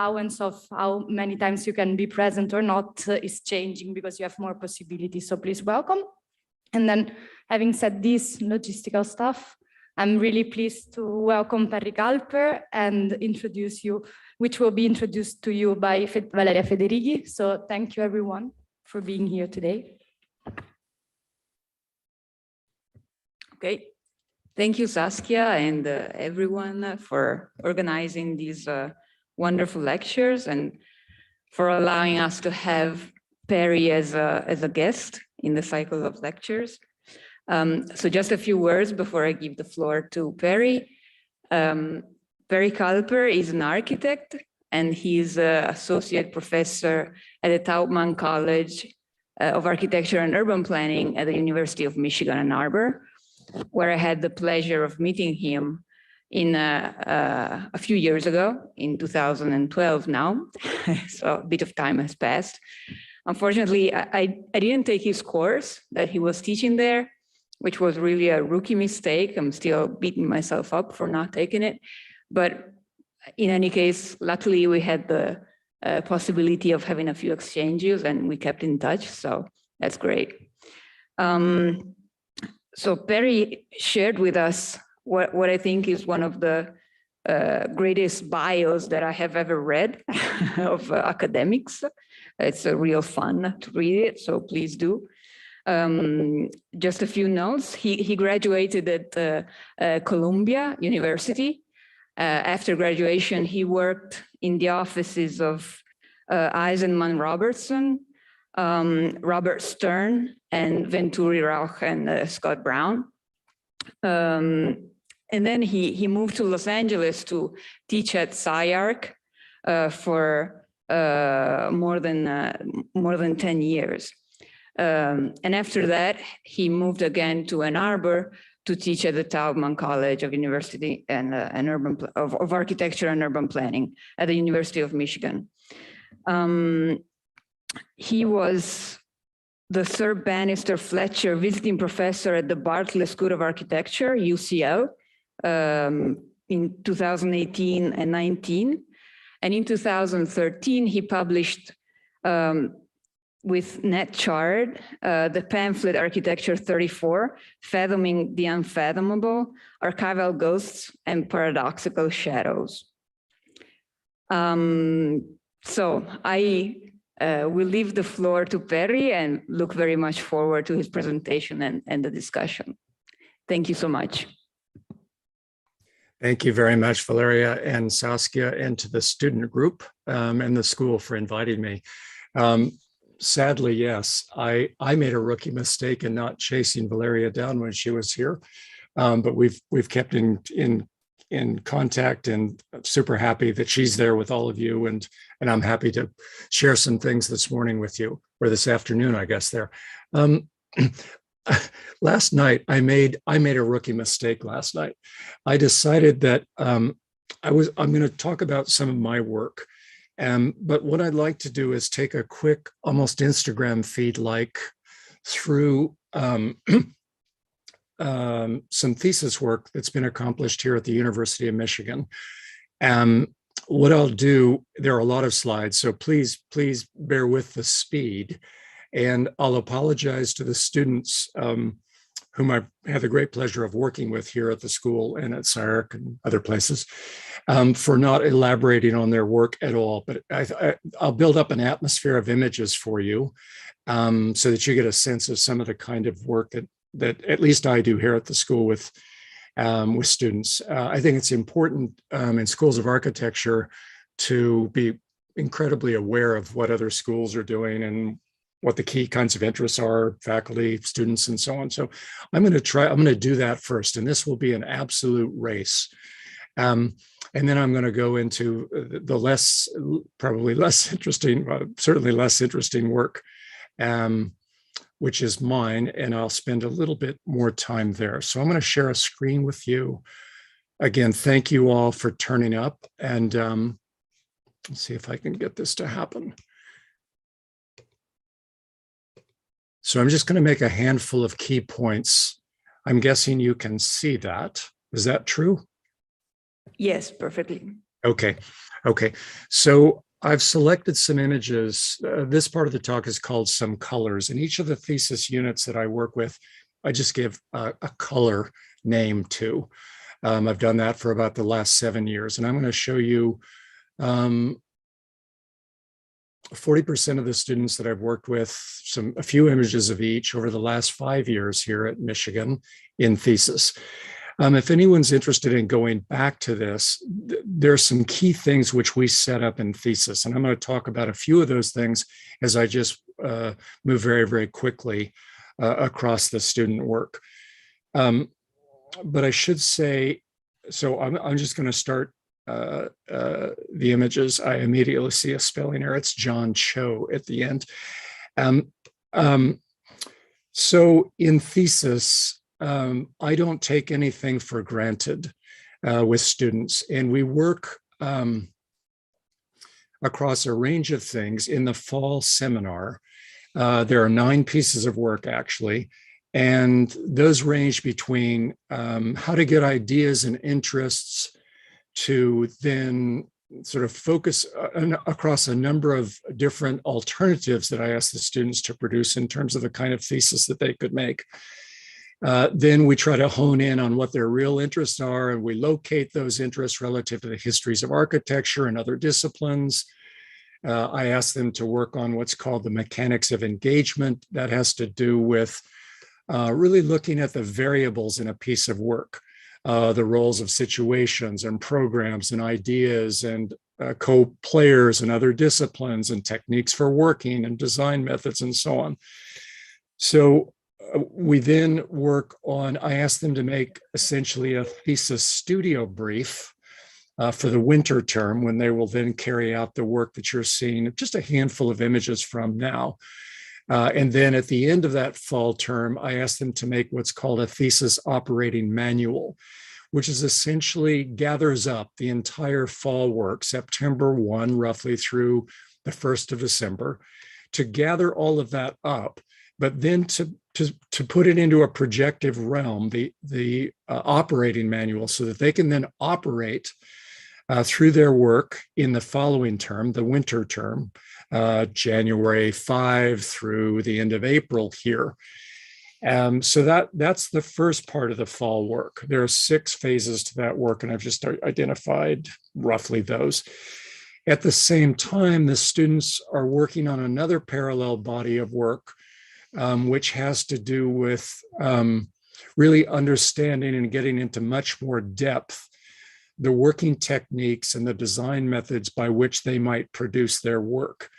allowance of how many times you can be present or not is changing because you have more possibilities. So please welcome. And then having said this logistical stuff, I'm really pleased to welcome Perry Kulper and introduce you, which will be introduced to you by Valeria Federighi. So thank you everyone for being here today. Okay, thank you Saskia and everyone for organizing these wonderful lectures and for allowing us to have Perry as a guest in the cycle of lectures. So just a few words before I give the floor to Perry. Perry Kulper is an architect and he's an associate professor at the Taubman College of Architecture and Urban Planning at the University of Michigan, Ann Arbor, where I had the pleasure of meeting him in a few years ago, in 2012 now, so a bit of time has passed. Unfortunately, I didn't take his course that he was teaching there, which was really a rookie mistake. I'm still beating myself up for not taking it. But in any case, luckily we had the possibility of having a few exchanges and we kept in touch, so that's great. So Perry shared with us what I think is one of the greatest bios that I have ever read of academics. It's a real fun to read it, so please do. Just a few notes. He graduated at Columbia University. After graduation, he worked in the offices of Eisenman Robertson, Robert Stern, and Venturi Rauch and Scott Brown. And then he moved to Los Angeles to teach at SciArc for more than 10 years. And after that, he moved again to Ann Arbor to teach at the Taubman College of University and of Architecture and Urban Planning at the University of Michigan. He was the Sir Bannister Fletcher visiting professor at the Bartlett School of Architecture, UCL, in 2018 and 19. And in 2013, he published with Ned Chard, the pamphlet Architecture 34, Fathoming the Unfathomable, Archival Ghosts and Paradoxical Shadows. So I will leave the floor to Perry and look very much forward to his presentation and the discussion. Thank you so much. Thank you very much, Valeria and Saskia, and to the student group and the school for inviting me. Sadly, yes, I made a rookie mistake in not chasing Valeria down when she was here, but we've kept in contact, and super happy that she's there with all of you, and I'm happy to share some things this morning with you, or this afternoon, I guess. There, last night I made a rookie mistake. Last night, I decided that I'm going to talk about some of my work. But what I'd like to do is take a quick, almost Instagram feed like through some thesis work that's been accomplished here at the University of Michigan. What I'll do, there are a lot of slides, so please bear with the speed. And I'll apologize to the students whom I've had the great pleasure of working with here at the school and at SciArc and other places for not elaborating on their work at all. But I'll build up an atmosphere of images for you so that you get a sense of some of the kind of work that at least I do here at the school with students. I think it's important in schools of architecture to be incredibly aware of what other schools are doing and what the key kinds of interests are, faculty, students, and so on. So I'm going to do that first, and this will be an absolute race. And then I'm going to go into the probably less interesting, certainly less interesting work, which is mine, and I'll spend a little bit more time there. So I'm going to share a screen with you. Again, thank you all for turning up, and let's see if I can get this to happen. So I'm just going to make a handful of key points. I'm guessing you can see that. Is that true? Yes, perfectly. Okay. Okay. So I've selected some images. This part of the talk is called Some Colors. And each of the thesis units that I work with, I just give a color name to. I've done that for about the last 7 years. And I'm going to show you 40% of the students that I've worked with, a few images of each over the last 5 years here at Michigan in Thesis. If anyone's interested in going back to this, there are some key things which we set up in Thesis, and I'm going to talk about a few of those things as I just move very, very quickly across the student work. But I should say, so I'm just going to start the images. I immediately see a spelling error. It's John Cho at the end. So in Thesis, I don't take anything for granted with students, and we work across a range of things. In the fall seminar, there are 9 pieces of work actually, and those range between how to get ideas and interests to then sort of focus across a number of different alternatives that I ask the students to produce in terms of the kind of thesis that they could make. Then we try to hone in on what their real interests are, and we locate those interests relative to the histories of architecture and other disciplines. I ask them to work on what's called the mechanics of engagement. That has to do with really looking at the variables in a piece of work, the roles of situations and programs and ideas and co-players and other disciplines and techniques for working and design methods and so on. So we then work on, I ask them to make essentially a thesis studio brief for the winter term, when they will then carry out the work that you're seeing, just a handful of images from now. And then at the end of that fall term, I ask them to make what's called a thesis operating manual, which is essentially gathers up the entire fall work, September 1, roughly through the 1st of December, to gather all of that up, but then to put it into a projective realm, the operating manual, so that they can then operate through their work in the following term, the winter term, January 5 through the end of April here. So that's the first part of the fall work. There are 6 phases to that work, and I've just identified roughly those. At the same time, the students are working on another parallel body of work, which has to do with really understanding and getting into much more depth the working techniques and the design methods by which they might produce their work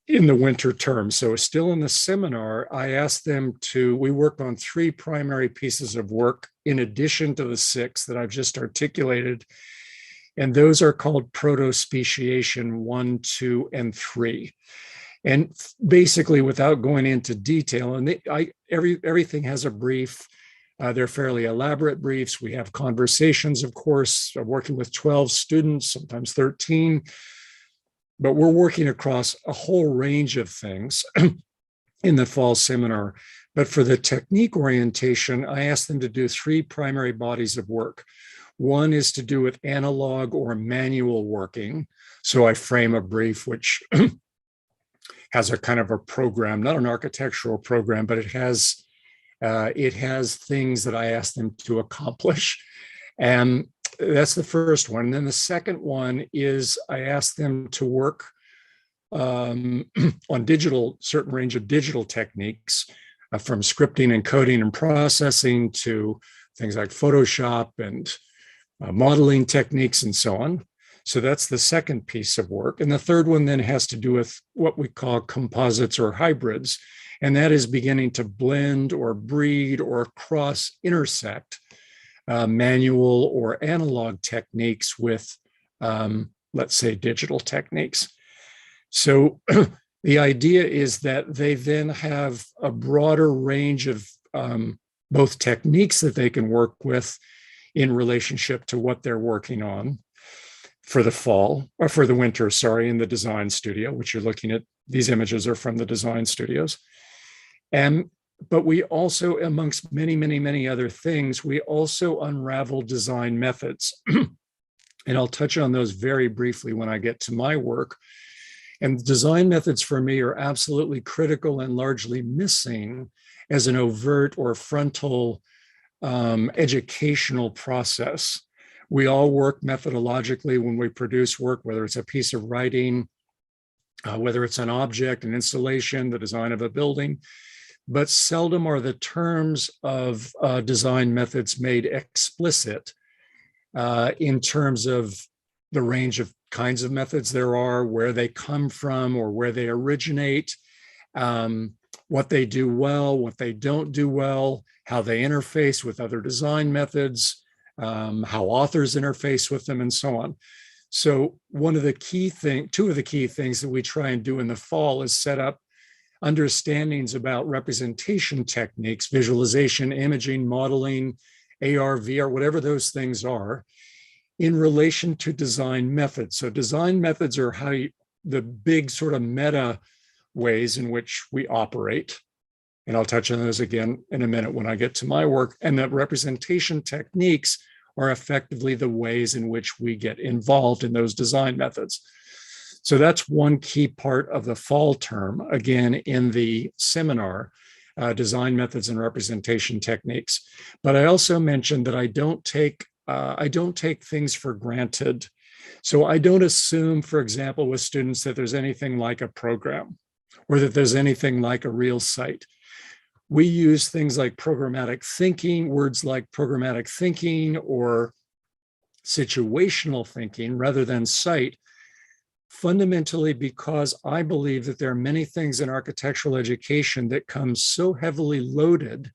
in the winter term. So still in the seminar, I asked them we worked on 3 primary pieces of work in addition to the 6 that I've just articulated. And those are called proto-speciation 1, 2, and 3. And basically, without going into detail, and everything has a brief. They're fairly elaborate briefs. We have conversations, of course, working with 12 students, sometimes 13. But we're working across a whole range of things in the fall seminar. But for the technique orientation, I asked them to do 3 primary bodies of work. One is to do with analog or manual working. So I frame a brief which has a kind of a program, not an architectural program, but it has things that I asked them to accomplish. And that's the first one. And then the second one is I asked them to work on certain range of digital techniques, from scripting and coding and processing to things like Photoshop and modeling techniques and so on. So that's the second piece of work. And the third one then has to do with what we call composites or hybrids. And that is beginning to blend or breed or cross-intersect manual or analog techniques with, let's say, digital techniques. So the idea is that they then have a broader range of both techniques that they can work with in relationship to what they're working on for the fall, or for the winter, sorry, in the design studio, which you're looking at. These images are from the design studios. But we also, amongst many, many, many other things, we also unravel design methods. And I'll touch on those very briefly when I get to my work. And design methods for me are absolutely critical and largely missing as an overt or frontal educational process. We all work methodologically when we produce work, whether it's a piece of writing, whether it's an object, an installation, the design of a building, but seldom are the terms of design methods made explicit in terms of the range of kinds of methods there are, where they come from or where they originate, what they do well, what they don't do well, how they interface with other design methods, how authors interface with them, and so on. So two of the key things that we try and do in the fall is set up understandings about representation techniques, visualization, imaging, modeling, AR, VR, whatever those things are, in relation to design methods. So design methods are the big sort of meta ways in which we operate. And I'll touch on those again in a minute when I get to my work. And that representation techniques are effectively the ways in which we get involved in those design methods. So that's one key part of the fall term, again, in the seminar, design methods and representation techniques. But I also mentioned that I don't take things for granted. So I don't assume, for example, with students that there's anything like a program or that there's anything like a real site. We use things like programmatic thinking, words like programmatic thinking or situational thinking rather than site, fundamentally because I believe that there are many things in architectural education that come so heavily loaded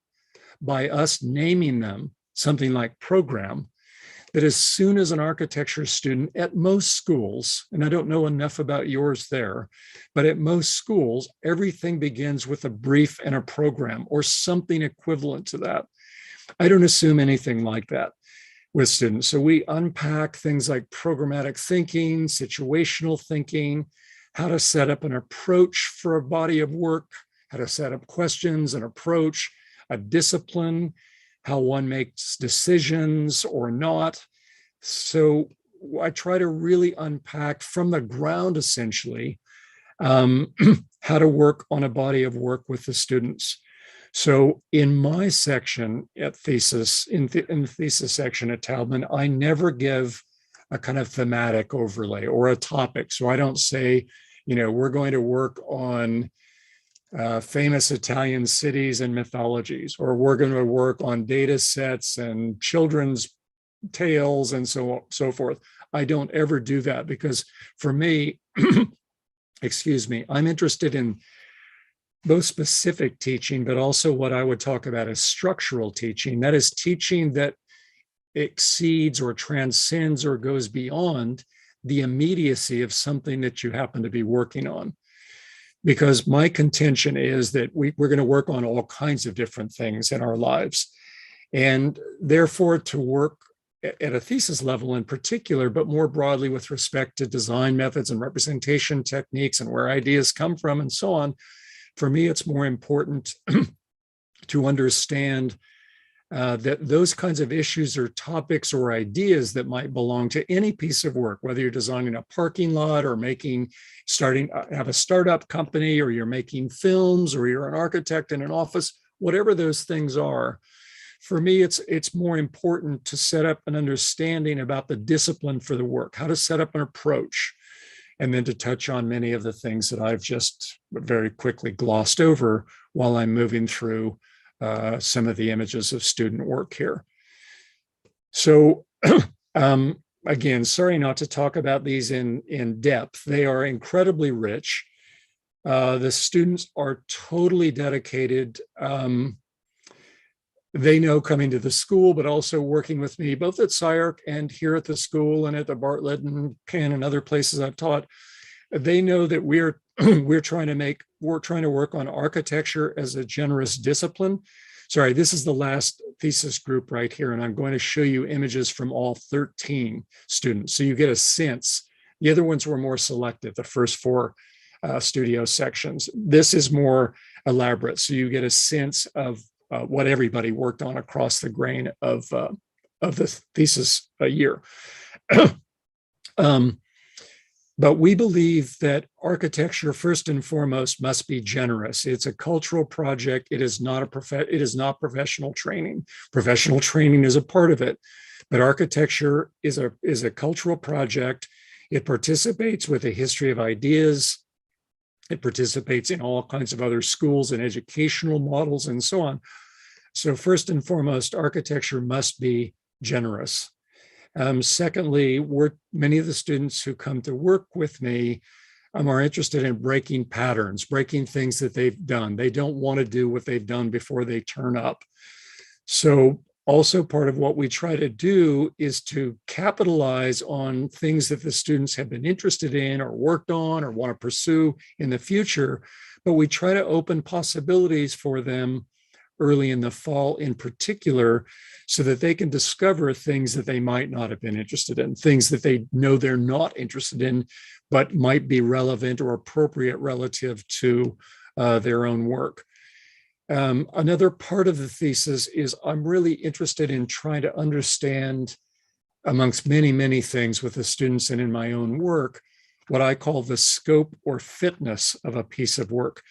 by us naming them something like program, that as soon as an architecture student at most schools, and I don't know enough about yours there, but at most schools, everything begins with a brief and a program or something equivalent to that. I don't assume anything like that with students. So we unpack things like programmatic thinking, situational thinking, how to set up an approach for a body of work, how to set up questions, an approach, a discipline, how one makes decisions or not. So I try to really unpack from the ground, essentially, how to work on a body of work with the students. So in my section at Thesis, in the thesis section at Taubman, I never give a kind of thematic overlay or a topic. So I don't say, we're going to work on famous Italian cities and mythologies, or we're going to work on data sets and children's tales and so forth. I don't ever do that because for me, excuse me, I'm interested in both specific teaching, but also what I would talk about as structural teaching. That is teaching that exceeds or transcends or goes beyond the immediacy of something that you happen to be working on. Because my contention is that we're going to work on all kinds of different things in our lives. And therefore, to work at a thesis level in particular, but more broadly with respect to design methods and representation techniques and where ideas come from and so on, for me, it's more important to understand that those kinds of issues or topics or ideas that might belong to any piece of work, whether you're designing a parking lot or have a startup company, or you're making films, or you're an architect in an office, whatever those things are, for me, it's more important to set up an understanding about the discipline for the work, how to set up an approach, and then to touch on many of the things that I've just very quickly glossed over while I'm moving through some of the images of student work here. So again, sorry not to talk about these in depth. They are incredibly rich. The students are totally dedicated. They know coming to the school, but also working with me, both at SCI-Arc and here at the school and at the Bartlett and Penn and other places I've taught. They know that we're trying to work on architecture as a generous discipline. Sorry, this is the last thesis group right here, and I'm going to show you images from all 13 students, so you get a sense. The other ones were more selective, the first 4 studio sections. This is more elaborate, so you get a sense of what everybody worked on across the grain of the thesis year. But we believe that architecture, first and foremost, must be generous. It's a cultural project. It is not professional training. Professional training is a part of it, but architecture is a cultural project. It participates with a history of ideas. It participates in all kinds of other schools and educational models and so on. So first and foremost, architecture must be generous. Secondly, many of the students who come to work with me are interested in breaking patterns, breaking things that they've done. They don't want to do what they've done before they turn up. So also part of what we try to do is to capitalize on things that the students have been interested in or worked on or want to pursue in the future, but we try to open possibilities for them early in the fall in particular, so that they can discover things that they might not have been interested in, things that they know they're not interested in, but might be relevant or appropriate relative to their own work. Another part of the thesis is I'm really interested in trying to understand, amongst many, many things with the students and in my own work, what I call the scope or fitness of a piece of work.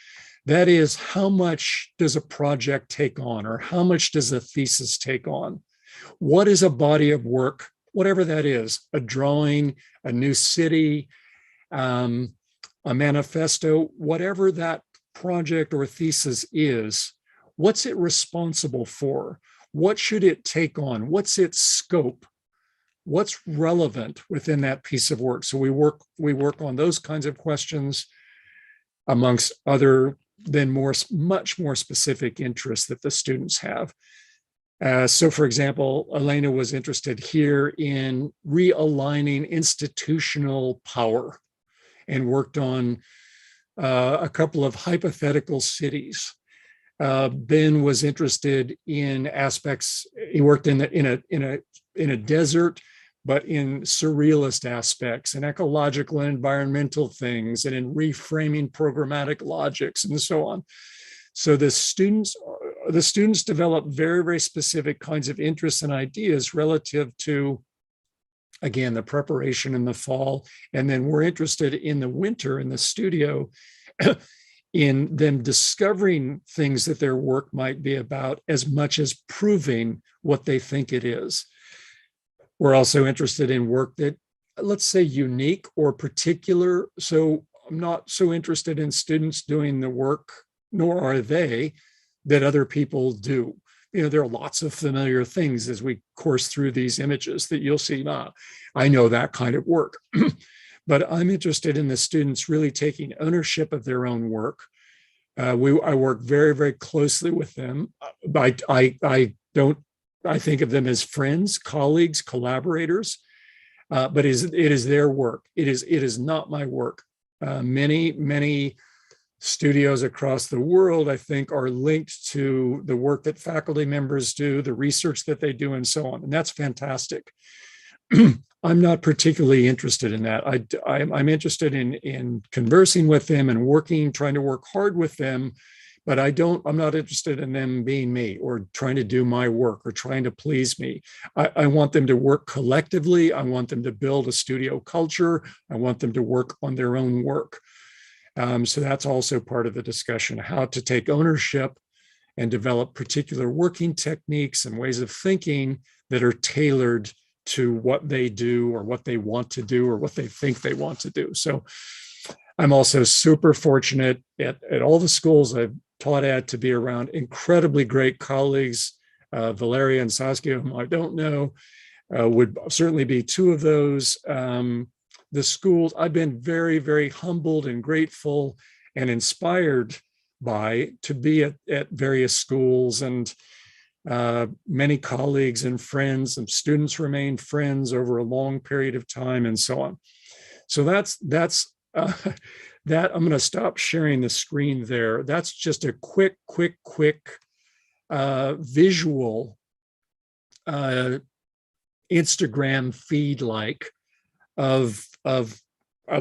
That is, how much does a project take on, or how much does a thesis take on? What is a body of work, whatever that is, a drawing, a new city, a manifesto, whatever that project or thesis is, what's it responsible for? What should it take on? What's its scope? What's relevant within that piece of work? So we work on those kinds of questions, amongst other than much more specific interests that the students have. So for example, Elena was interested here in realigning institutional power and worked on a couple of hypothetical cities. Ben was interested in aspects, he worked in a desert, but in surrealist aspects and ecological and environmental things, and in reframing programmatic logics and so on. So the students develop very, very specific kinds of interests and ideas relative to, again, the preparation in the fall. And then we're interested in the winter in the studio in them discovering things that their work might be about, as much as proving what they think it is. We're also interested in work that, let's say, unique or particular. So I'm not so interested in students doing the work, nor are they, that other people do. There are lots of familiar things as we course through these images that you'll see, I know that kind of work. But I'm interested in the students really taking ownership of their own work. I work very, very closely with them. I think of them as friends, colleagues, collaborators, but it is their work. It is not my work. Many studios across the world, I think, are linked to the work that faculty members do, the research that they do, and so on. And that's fantastic. I'm not particularly interested in that. I'm interested in conversing with them and trying to work hard with them, but I'm not interested in them being me or trying to do my work or trying to please me. I want them to work collectively. I want them to build a studio culture. I want them to work on their own work. So that's also part of the discussion, how to take ownership and develop particular working techniques and ways of thinking that are tailored to what they do or what they want to do or what they think they want to do. So I'm also super fortunate at all the schools I've taught at to be around incredibly great colleagues. Valeria and Saskia, whom I don't know, would certainly be two of those. The schools, I've been very, very humbled and grateful and inspired by to be at various schools, and many colleagues and friends and students remain friends over a long period of time and so on. So that's that. I'm going to stop sharing the screen there. That's just a quick visual Instagram feed like of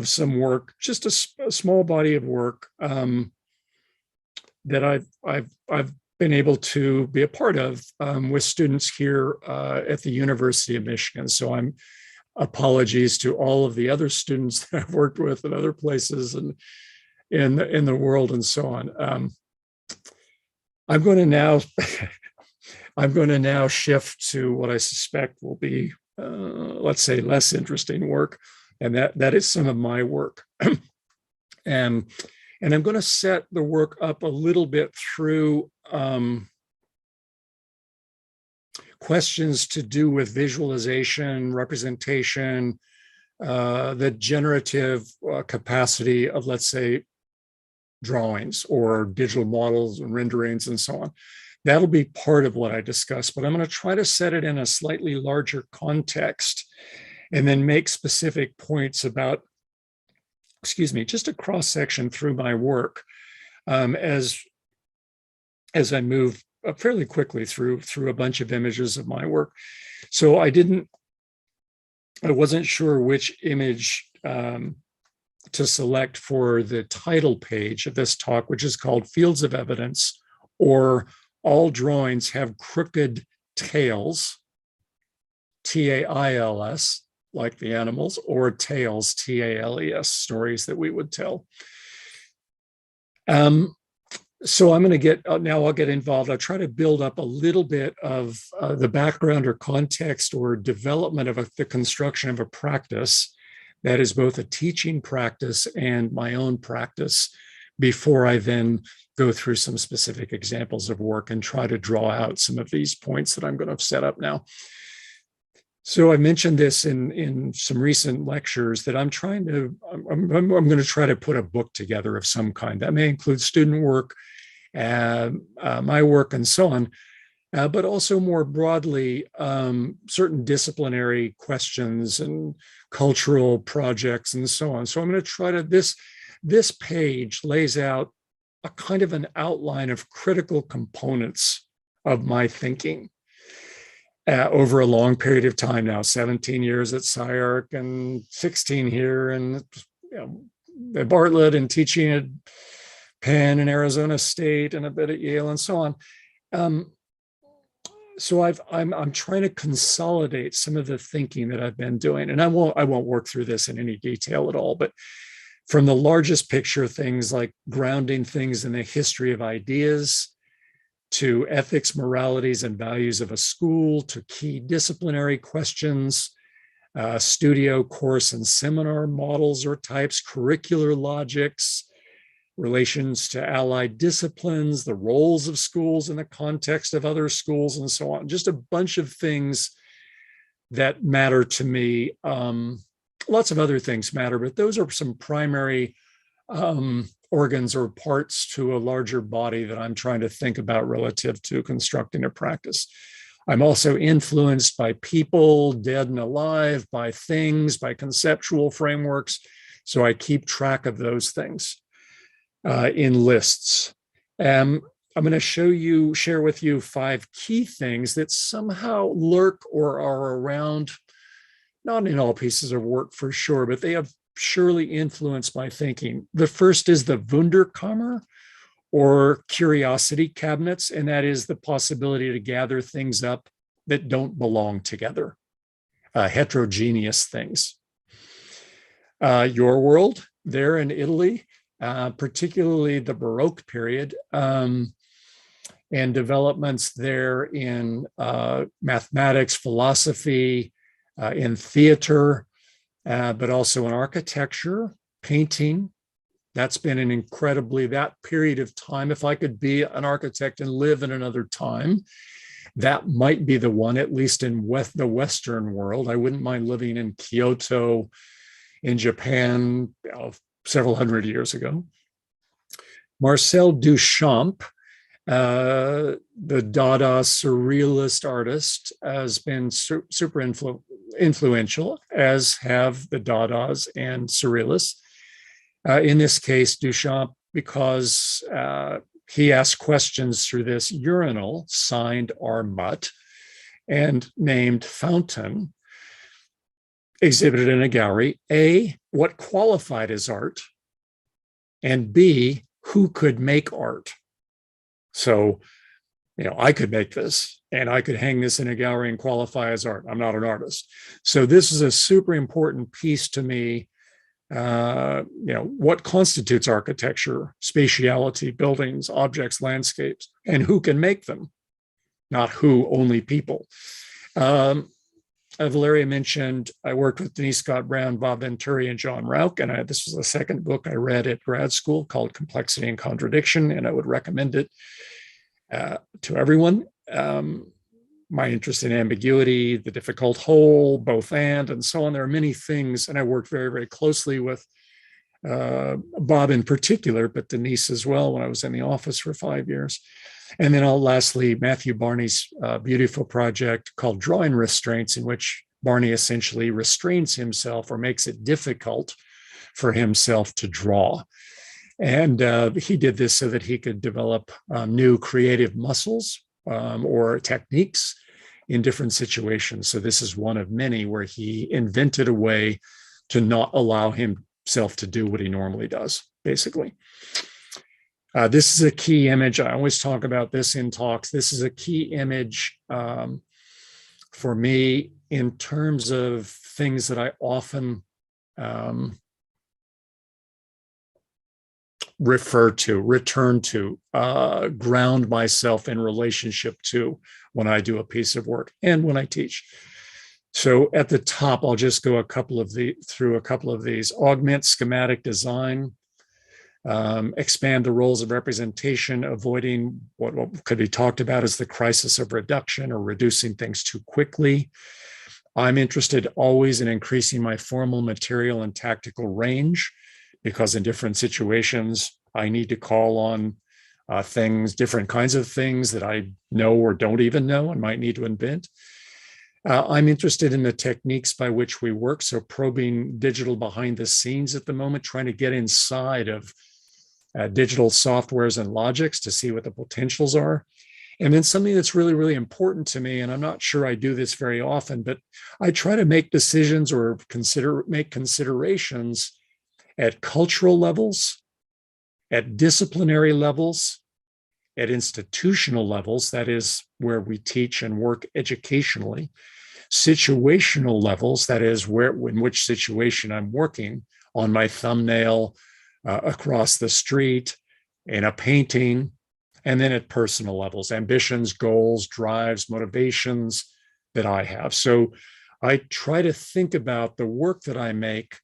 some work, just a small body of work that I've been able to be a part of with students here at the University of Michigan. So apologies to all of the other students that I've worked with in other places and in the world and so on. I'm going to now I'm going to now shift to what I suspect will be, let's say, less interesting work, and that is some of my work. And I'm going to set the work up a little bit through questions to do with visualization, representation, the generative capacity of, let's say, drawings or digital models and renderings and so on. That'll be part of what I discuss, but I'm going to try to set it in a slightly larger context and then make specific points about, just a cross section through my work as I move fairly quickly through a bunch of images of my work. So I wasn't sure which image to select for the title page of this talk, which is called Fields of Evidence, or All Drawings Have Crooked Tails, T-A-I-L-S, like the animals, or tales, T-A-L-E-S, stories that we would tell. So I'm going to get, now I'll get involved. I'll try to build up a little bit of the background or context or development of the construction of a practice that is both a teaching practice and my own practice before I then go through some specific examples of work and try to draw out some of these points that I'm going to set up now. So I mentioned this in some recent lectures that I'm going to try to put a book together of some kind. That may include student work, my work, and so on, but also more broadly, certain disciplinary questions and cultural projects and so on. So I'm going to try to, this page lays out a kind of an outline of critical components of my thinking. Over a long period of time now, 17 years at SCI-Arc and 16 here, and at Bartlett, and teaching at Penn and Arizona State and a bit at Yale and so on. So I'm trying to consolidate some of the thinking that I've been doing, and I won't work through this in any detail at all, but from the largest picture, things like grounding things in the history of ideas, to ethics, moralities, and values of a school, to key disciplinary questions, studio, course, and seminar models or types, curricular logics, relations to allied disciplines, the roles of schools in the context of other schools, and so on. Just a bunch of things that matter to me. Lots of other things matter, but those are some primary organs or parts to a larger body that I'm trying to think about relative to constructing a practice. I'm also influenced by people, dead and alive, by things, by conceptual frameworks. So I keep track of those things in lists. I'm going to share with you 5 key things that somehow lurk or are around, not in all pieces of work for sure, but they have surely influenced my thinking. The first is the Wunderkammer, or curiosity cabinets, and that is the possibility to gather things up that don't belong together, heterogeneous things. Your world there in Italy, particularly the Baroque period, and developments there in mathematics, philosophy, in theater, but also in architecture, painting. That's been an that period of time. If I could be an architect and live in another time, that might be the one, at least in the Western world. I wouldn't mind living in Kyoto, in Japan, several hundred years ago. Marcel Duchamp, the Dada surrealist artist, has been super influential, as have the Dadas and surrealists. In this case, Duchamp, because he asked questions through this urinal signed Armut and named Fountain, exhibited in a gallery. A, what qualified as art, and B, who could make art. So, I could make this, and I could hang this in a gallery and qualify as art. I'm not an artist. So this is a super important piece to me. What constitutes architecture, spatiality, buildings, objects, landscapes, and who can make them, not who, only people. Valeria mentioned I worked with Denise Scott Brown, Bob Venturi, and John Rauch, and this was the second book I read at grad school called Complexity and Contradiction, and I would recommend it to everyone. My interest in ambiguity, the difficult whole, both and so on. There are many things, and I worked very, very closely with Bob in particular, but Denise as well when I was in the office for 5 years. And then lastly, Matthew Barney's beautiful project called Drawing Restraints, in which Barney essentially restrains himself or makes it difficult for himself to draw. And he did this so that he could develop new creative muscles or techniques in different situations. So this is one of many where he invented a way to not allow himself to do what he normally does, basically. This is a key image. I always talk about this in talks. This is a key image for me in terms of things that I often return to, ground myself in relationship to when I do a piece of work and when I teach. So at the top, I'll just go through a couple of these. Augment schematic design. Expand the roles of representation, avoiding what could be talked about as the crisis of reduction or reducing things too quickly. I'm interested always in increasing my formal, material, and tactical range, because in different situations, I need to call on different kinds of things that I know or don't even know and might need to invent. I'm interested in the techniques by which we work, so probing digital behind the scenes at the moment, trying to get inside of digital softwares and logics to see what the potentials are. And then something that's really, really important to me, and I'm not sure I do this very often, but I try to make decisions or make considerations at cultural levels, at disciplinary levels, at institutional levels, that is where we teach and work educationally, situational levels, that is in which situation I'm working, on my thumbnail, across the street, in a painting, and then at personal levels, ambitions, goals, drives, motivations that I have. So I try to think about the work that I make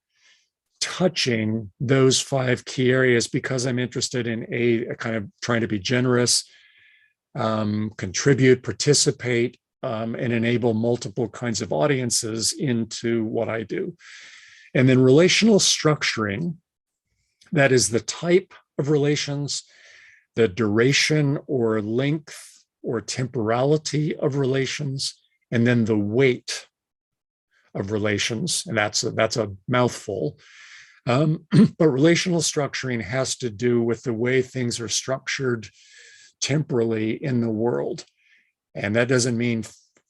touching those 5 key areas, because I'm interested in a kind of trying to be generous, contribute, participate, and enable multiple kinds of audiences into what I do. And then relational structuring, that is the type of relations, the duration or length or temporality of relations, and then the weight of relations. And that's a mouthful. But relational structuring has to do with the way things are structured temporally in the world. And that doesn't mean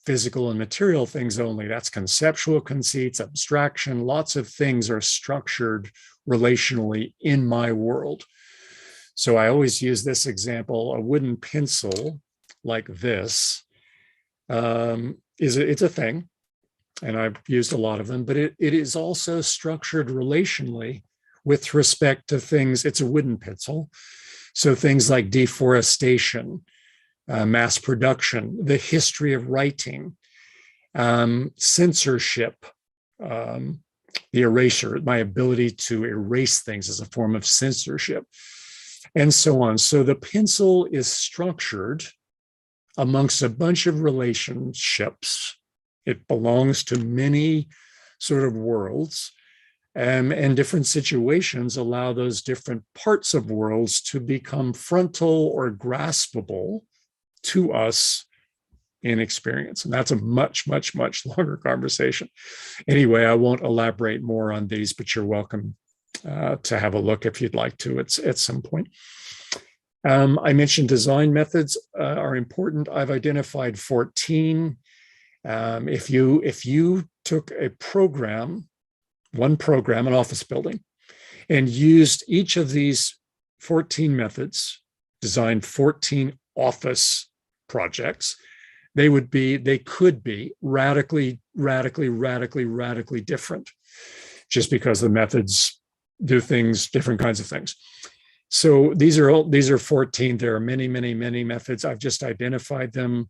physical and material things only. That's conceptual conceits, abstraction. Lots of things are structured relationally in my world. So I always use this example. A wooden pencil like this it's a thing, and I've used a lot of them, but it is also structured relationally with respect to things. It's a wooden pencil. So things like deforestation, mass production, the history of writing, censorship, the erasure, my ability to erase things as a form of censorship, and so on. So the pencil is structured amongst a bunch of relationships. It belongs to many sort of worlds, and different situations allow those different parts of worlds to become frontal or graspable to us in experience. And that's a much, much, much longer conversation. Anyway, I won't elaborate more on these, but you're welcome to have a look if you'd like to at some point. I mentioned design methods are important. I've identified 14. If you took a program, one program, an office building, and used each of these 14 methods, designed 14 office projects, they could be radically different, just because the methods do different kinds of things. So these are 14. There are many methods. I've just identified them.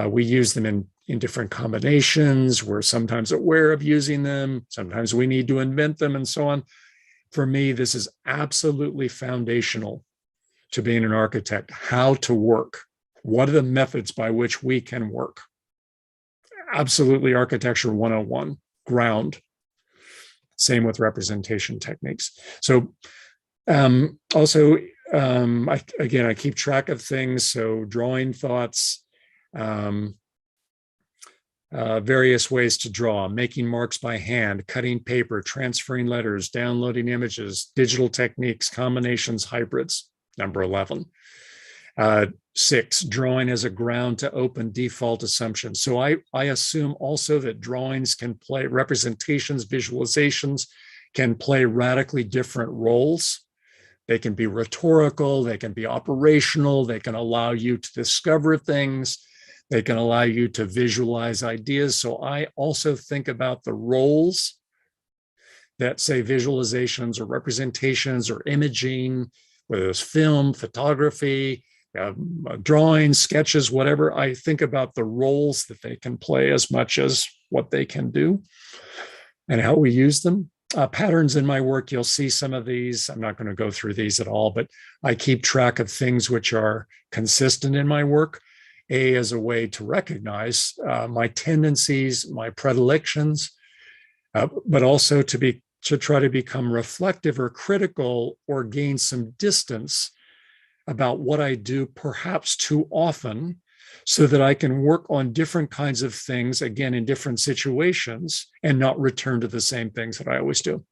We use them in different combinations. We're sometimes aware of using them. Sometimes we need to invent them, and so on. For me, this is absolutely foundational to being an architect. How to work. What are the methods by which we can work? Absolutely architecture 101, ground. Same with representation techniques. So also, I keep track of things. So drawing thoughts, various ways to draw, making marks by hand, cutting paper, transferring letters, downloading images, digital techniques, combinations, hybrids, number 11. 6, drawing as a ground to open default assumptions. So I assume also that drawings can play, representations, visualizations can play radically different roles. They can be rhetorical, they can be operational, they can allow you to discover things, they can allow you to visualize ideas. So I also think about the roles that, say, visualizations or representations or imaging, whether it's film, photography, drawings, sketches, whatever. I think about the roles that they can play as much as what they can do and how we use them. Patterns in my work, you'll see some of these. I'm not going to go through these at all, but I keep track of things which are consistent in my work. As a way to recognize my tendencies, my predilections, but also to try to become reflective or critical or gain some distance about what I do perhaps too often, so that I can work on different kinds of things, again, in different situations, and not return to the same things that I always do.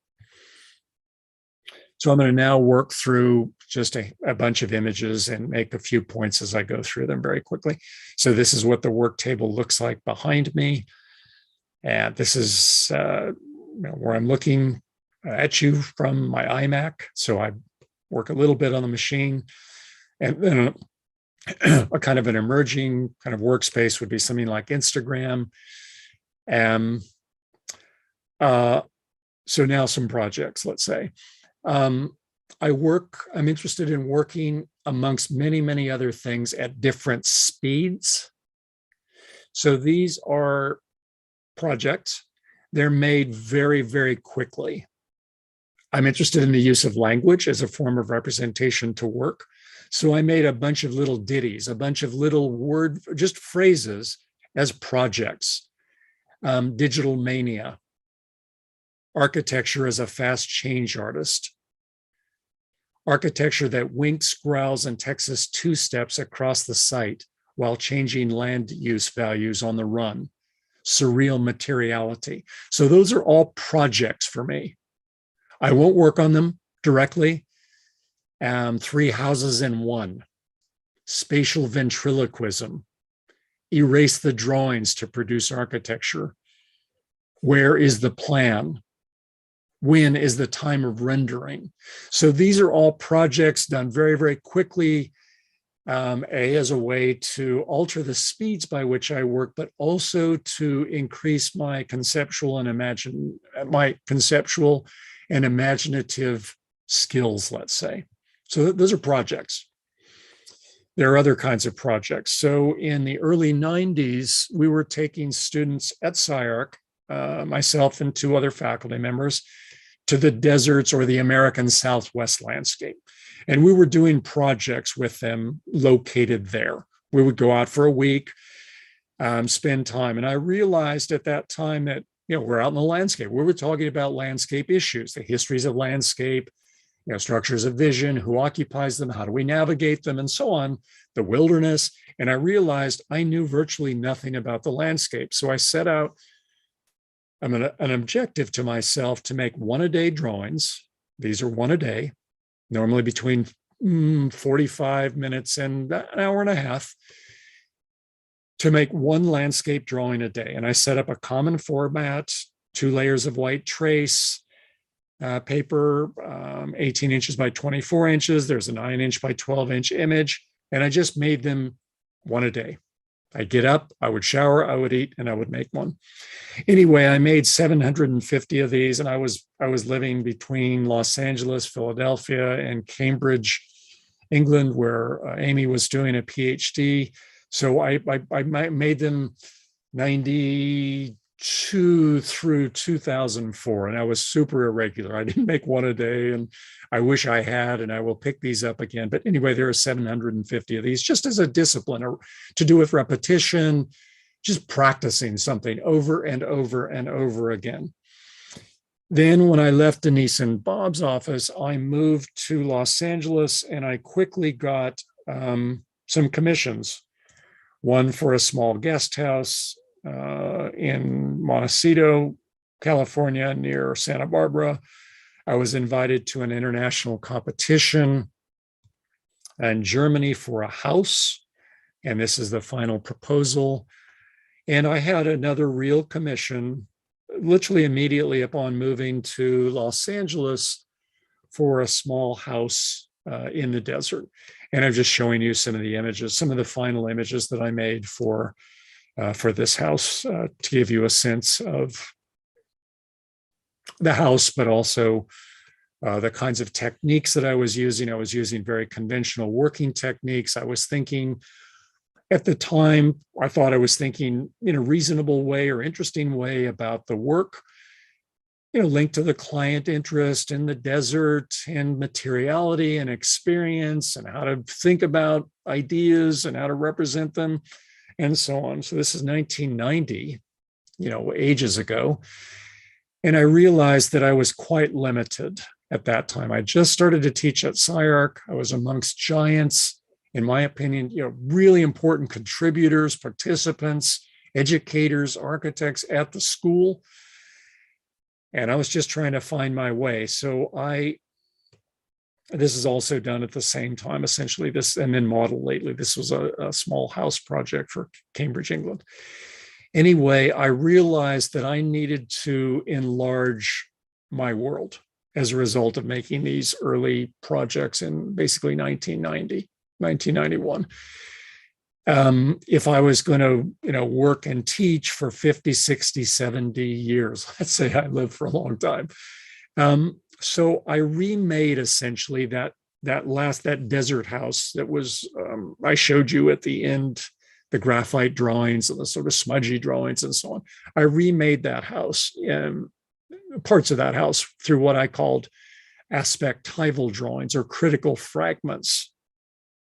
So I'm going to now work through just a bunch of images and make a few points as I go through them very quickly. So this is what the work table looks like behind me. And this is where I'm looking at you from my iMac. So I work a little bit on the machine. And then a kind of an emerging kind of workspace would be something like Instagram. So now some projects, let's say. I'm interested in working amongst many other things at different speeds. So these are projects. They're made very quickly. I'm interested in the use of language as a form of representation to work. So I made a bunch of little ditties, a bunch of little just phrases as projects. Digital mania. Architecture as a fast change artist. Architecture that winks, growls, and texts us 2 steps across the site while changing land use values on the run. Surreal materiality. So those are all projects for me. I won't work on them directly. 3 houses in 1. Spatial ventriloquism. Erase the drawings to produce architecture. Where is the plan? When is the time of rendering? So these are all projects done very quickly, as a way to alter the speeds by which I work, but also to increase my conceptual and imaginative skills, let's say. So those are projects. There are other kinds of projects. So in the early 90s, we were taking students at SCI-Arc, myself and 2 other faculty members, to the deserts or the American Southwest landscape. And we were doing projects with them located there. We would go out for a week, spend time. And I realized at that time that, we're out in the landscape. We were talking about landscape issues, the histories of landscape, structures of vision, who occupies them, how do we navigate them, and so on, the wilderness. And I realized I knew virtually nothing about the landscape. So I set out an objective to myself to make 1-a-day drawings. These are 1 a day, normally between 45 minutes and an hour and a half, to make 1 landscape drawing a day. And I set up a common format, 2 layers of white trace, paper, 18 inches by 24 inches. There's a 9-inch by 12-inch image. And I just made them 1 a day. I'd get up, I would shower, I would eat, and I would make one. Anyway, I made 750 of these, and I was living between Los Angeles, Philadelphia, and Cambridge, England, where Amy was doing a PhD. So I made them 92 through 2004, and I was super irregular. I didn't make one a day, and I wish I had, and I will pick these up again. But anyway, there are 750 of these, just as a discipline, or to do with repetition, just practicing something over and over and over again. Then when I left Denise and Bob's office, I moved to Los Angeles, and I quickly got some commissions. One for a small guest house in Montecito, California, near Santa Barbara. I was invited to an international competition in Germany for a house, and this is the final proposal. And I had another real commission literally immediately upon moving to Los Angeles for a small house in the desert. And I'm just showing you some of the images, some of the final images that I made for this house to give you a sense of the house, but also the kinds of techniques that I was using. I was using very conventional working techniques. I was thinking, at the time, I thought I was thinking in a reasonable way or interesting way about the work, linked to the client interest in the desert and materiality and experience and how to think about ideas and how to represent them and so on. So this is 1990, ages ago. And I realized that I was quite limited at that time. I just started to teach at SCI-Arc. I was amongst giants, in my opinion, really important contributors, participants, educators, architects at the school. And I was just trying to find my way. So this is also done at the same time, essentially, this, and then modeled lately. This was a small house project for Cambridge, England. Anyway, I realized that I needed to enlarge my world as a result of making these early projects in basically 1990. 1991. If I was going to, work and teach for 50, 60, 70 years, let's say I lived for a long time. So I remade essentially that desert house that was, I showed you at the end, the graphite drawings and the sort of smudgy drawings and so on. I remade that house, parts of that house, through what I called aspectival drawings, or critical fragments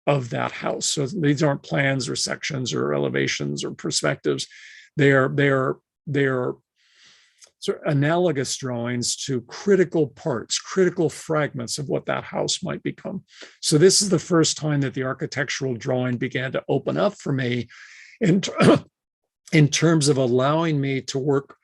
of that house. So these aren't plans or sections or elevations or perspectives. They are sort of analogous drawings to critical parts, critical fragments of what that house might become. So this is the first time that the architectural drawing began to open up for me in terms of allowing me to work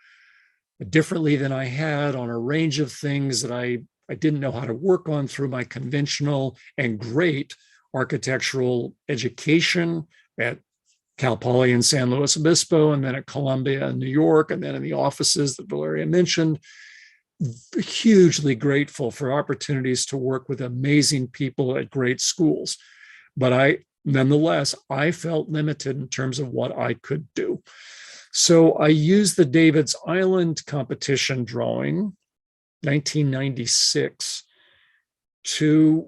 differently than I had on a range of things that I didn't know how to work on through my conventional and great architectural education at Cal Poly in San Luis Obispo, and then at Columbia in New York, and then in the offices that Valeria mentioned. Hugely grateful for opportunities to work with amazing people at great schools. But nonetheless, I felt limited in terms of what I could do. So I used the David's Island competition drawing, 1996, to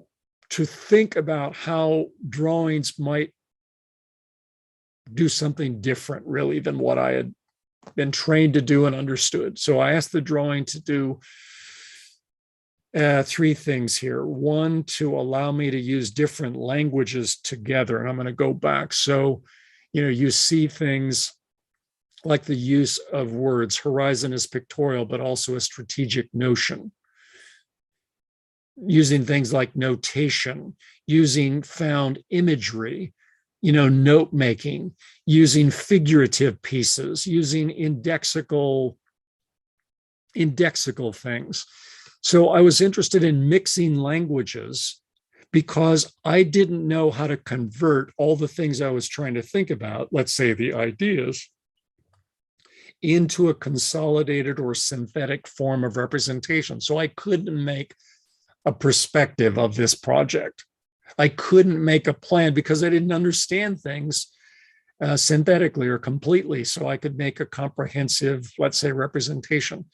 think about how drawings might do something different, really, than what I had been trained to do and understood. So I asked the drawing to do three things here. One, to allow me to use different languages together. And I'm going to go back. So, you see things like the use of words. Horizon is pictorial, but also a strategic notion. Using things like notation, using found imagery, note making, using figurative pieces, using indexical things. So I was interested in mixing languages because I didn't know how to convert all the things I was trying to think about, let's say the ideas, into a consolidated or synthetic form of representation. So I couldn't make a perspective of this project. I couldn't make a plan because I didn't understand things synthetically or completely so I could make a comprehensive, let's say, representation.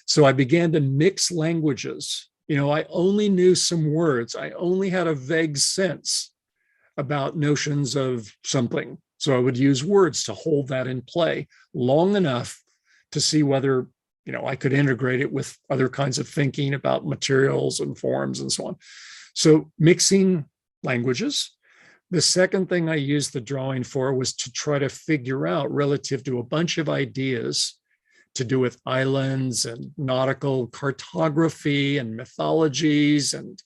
So I began to mix languages. I only knew some words. I only had a vague sense about notions of something. So I would use words to hold that in play long enough to see whether, I could integrate it with other kinds of thinking about materials and forms and so on. So mixing languages. The second thing I used the drawing for was to try to figure out, relative to a bunch of ideas to do with islands and nautical cartography and mythologies and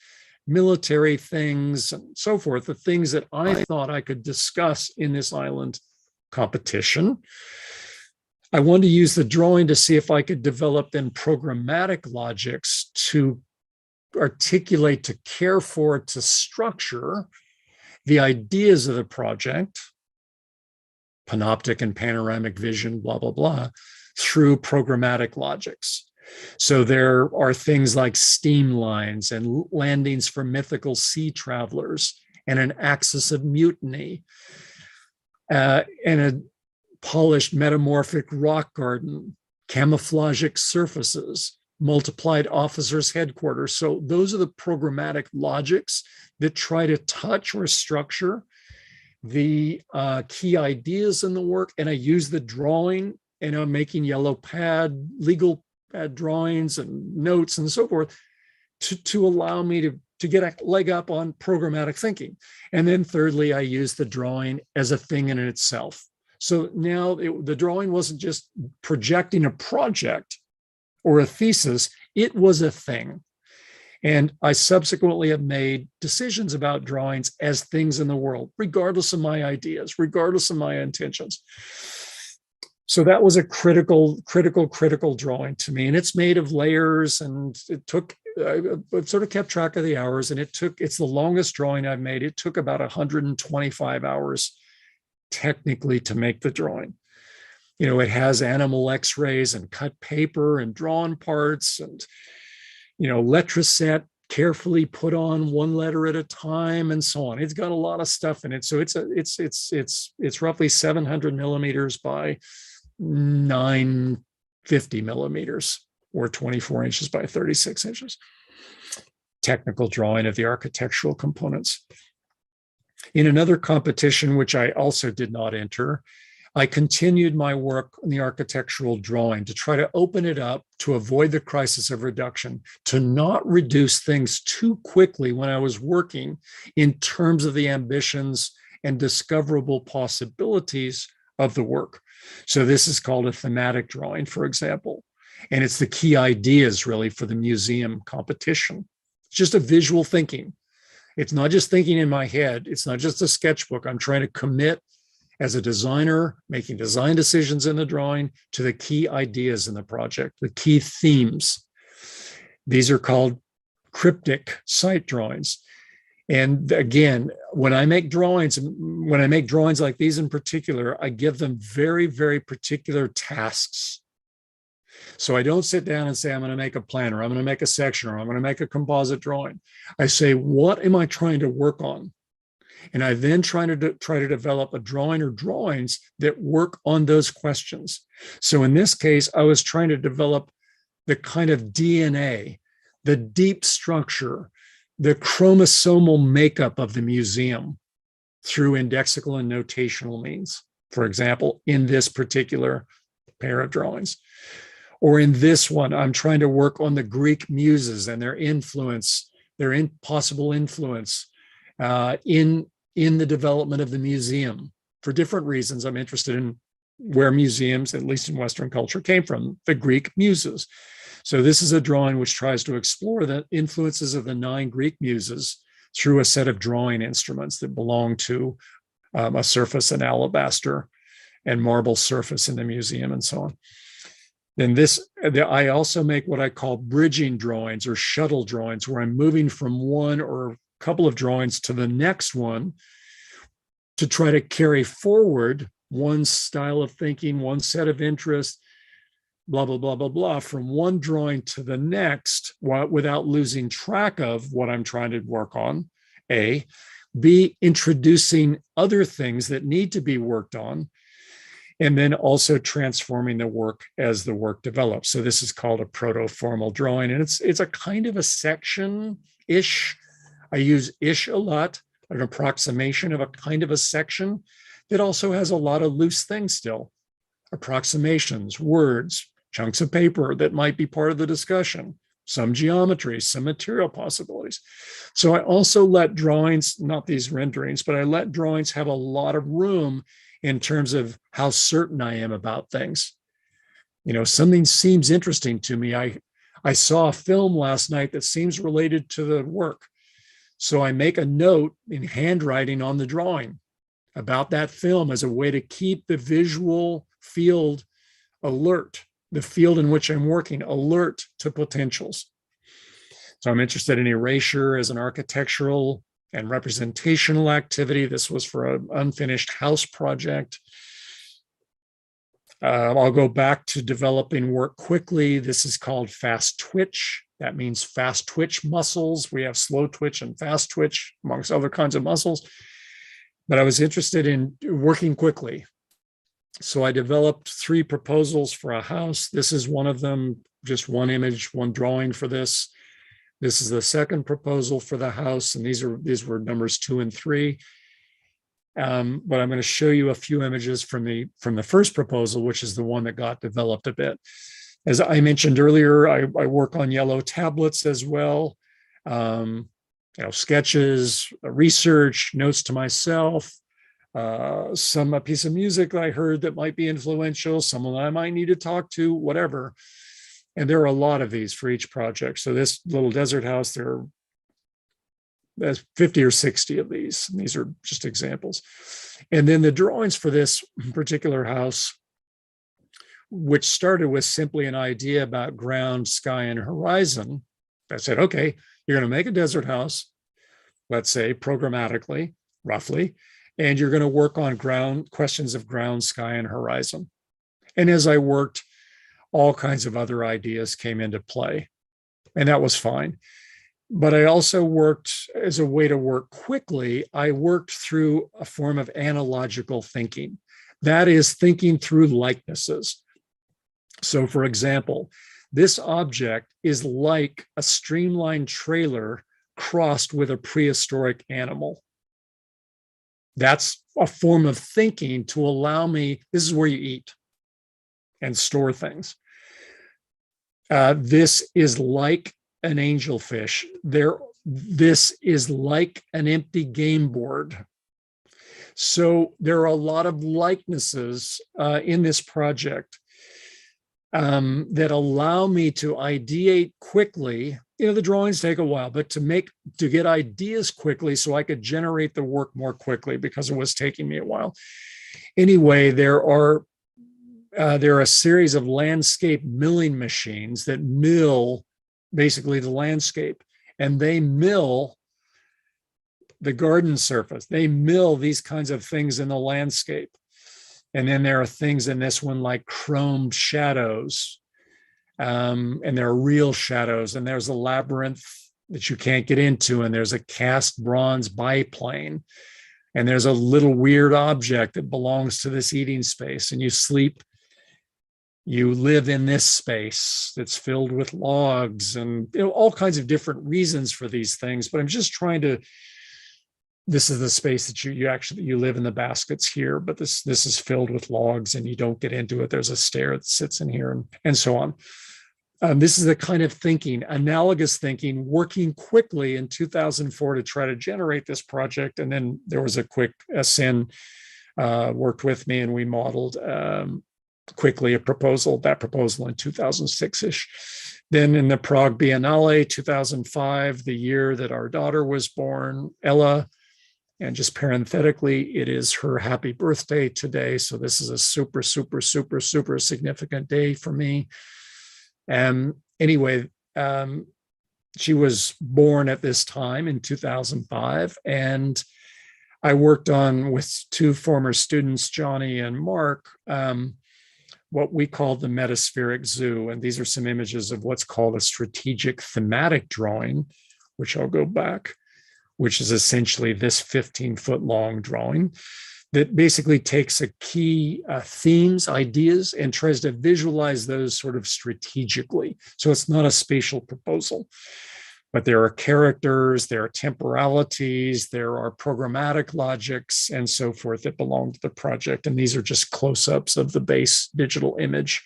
military things and so forth, the things that I thought I could discuss in this island competition. I wanted to use the drawing to see if I could develop then programmatic logics to articulate, to care for, to structure the ideas of the project, panoptic and panoramic vision, blah, blah, blah, through programmatic logics. So there are things like steam lines and landings for mythical sea travelers and an axis of mutiny and a polished metamorphic rock garden, camouflagic surfaces, multiplied officers' headquarters. So those are the programmatic logics that try to touch or structure the key ideas in the work. And I use the drawing, and I'm making yellow pad, legal pad drawings and notes and so forth to allow me to get a leg up on programmatic thinking. And then thirdly, I use the drawing as a thing in itself. So now the drawing wasn't just projecting a project or a thesis, it was a thing. And I subsequently have made decisions about drawings as things in the world, regardless of my ideas, regardless of my intentions. So that was a critical drawing to me. And it's made of layers, and I sort of kept track of the hours, and it's the longest drawing I've made. It took about 125 hours technically to make the drawing. It has animal x-rays and cut paper and drawn parts and, letter set carefully put on one letter at a time and so on. It's got a lot of stuff in it. So it's roughly 700 millimeters by 950 millimeters, or 24 inches by 36 inches. Technical drawing of the architectural components. In another competition, which I also did not enter, I continued my work on the architectural drawing to try to open it up, to avoid the crisis of reduction, to not reduce things too quickly when I was working in terms of the ambitions and discoverable possibilities of the work. So this is called a thematic drawing, for example, and it's the key ideas really for the museum competition. It's just a visual thinking. It's not just thinking in my head. It's not just a sketchbook. I'm trying to commit as a designer, making design decisions in the drawing, to the key ideas in the project, the key themes. These are called cryptic site drawings. And again, when I make drawings like these in particular, I give them very, very particular tasks. So I don't sit down and say, I'm going to make a plan, or I'm going to make a section, or I'm going to make a composite drawing. I say, what am I trying to work on? And I then try to develop a drawing or drawings that work on those questions. So in this case, I was trying to develop the kind of DNA, the deep structure, the chromosomal makeup of the museum through indexical and notational means. For example, in this particular pair of drawings. Or in this one, I'm trying to work on the Greek muses and their influence, their possible influence in the development of the museum. For different reasons, I'm interested in where museums, at least in Western culture, came from, the Greek muses. So this is a drawing which tries to explore the influences of the 9 Greek muses through a set of drawing instruments that belong to a surface, an alabaster and marble surface in the museum and so on. Then I also make what I call bridging drawings or shuttle drawings, where I'm moving from one or a couple of drawings to the next one to try to carry forward one style of thinking, one set of interests, blah, blah, blah, blah, blah, from one drawing to the next without losing track of what I'm trying to work on, A. B, introducing other things that need to be worked on, and then also transforming the work as the work develops. So this is called a proto-formal drawing, and it's a kind of a section-ish. I use ish a lot, an approximation of a kind of a section that also has a lot of loose things still. Approximations, words, chunks of paper that might be part of the discussion, some geometry, some material possibilities. So I also let drawings, not these renderings, but I let drawings have a lot of room in terms of how certain I am about things. You know, something seems interesting to me. I saw a film last night that seems related to the work. So I make a note in handwriting on the drawing about that film as a way to keep the visual field alert, the field in which I'm working alert to potentials. So I'm interested in erasure as an architectural and representational activity. This was for an unfinished house project. I'll go back to developing work quickly. This is called fast twitch. That means fast twitch muscles. We have slow twitch and fast twitch, amongst other kinds of muscles. But I was interested in working quickly. So I developed 3 proposals for a house. This is one of them, just one image, one drawing for this. This is the second proposal for the house, and these were numbers 2 and 3. But I'm going to show you a few images from the first proposal, which is the one that got developed a bit. As I mentioned earlier, I work on yellow tablets as well. Sketches, research, notes to myself, a piece of music that I heard that might be influential, someone I might need to talk to, whatever. And there are a lot of these for each project. So this little desert house, there's 50 or 60 of these. And these are just examples. And then the drawings for this particular house, which started with simply an idea about ground, sky, and horizon. I said, okay, you're going to make a desert house, let's say programmatically, roughly, and you're going to work on questions of ground, sky, and horizon. And as I worked, all kinds of other ideas came into play, and that was fine. But I also worked as a way to work quickly. I worked through a form of analogical thinking. That is thinking through likenesses. So for example, this object is like a streamlined trailer crossed with a prehistoric animal. That's a form of thinking to allow me, this is where you eat and store things. This is like an angelfish. This is like an empty game board. So there are a lot of likenesses in this project that allow me to ideate quickly. The drawings take a while, but to get ideas quickly so I could generate the work more quickly because it was taking me a while. Anyway, there are a series of landscape milling machines that mill basically the landscape, and they mill the garden surface. They mill these kinds of things in the landscape. And then there are things in this one like chromed shadows, and there are real shadows, and there's a labyrinth that you can't get into, and there's a cast bronze biplane, and there's a little weird object that belongs to this eating space, and you live in this space that's filled with logs, and all kinds of different reasons for these things. But I'm just trying to, this is the space that you live in the baskets here, but this is filled with logs and you don't get into it. There's a stair that sits in here and so on. This is the kind of thinking, analogous thinking, working quickly in 2004 to try to generate this project. And then there was a quick SN worked with me, and we modeled quickly that proposal in 2006-ish. Then in the Prague Biennale, 2005, the year that our daughter was born, Ella, and just parenthetically, it is her happy birthday today. So this is a super, super, super, super significant day for me. Anyway, she was born at this time in 2005, and I worked on with 2 former students, Johnny and Mark, what we call the Metaspheric Zoo. And these are some images of what's called a strategic thematic drawing, which I'll go back, which is essentially this 15-foot long drawing that basically takes a key themes, ideas, and tries to visualize those sort of strategically. So it's not a spatial proposal, but there are characters, there are temporalities, there are programmatic logics, and so forth that belong to the project. And these are just close-ups of the base digital image.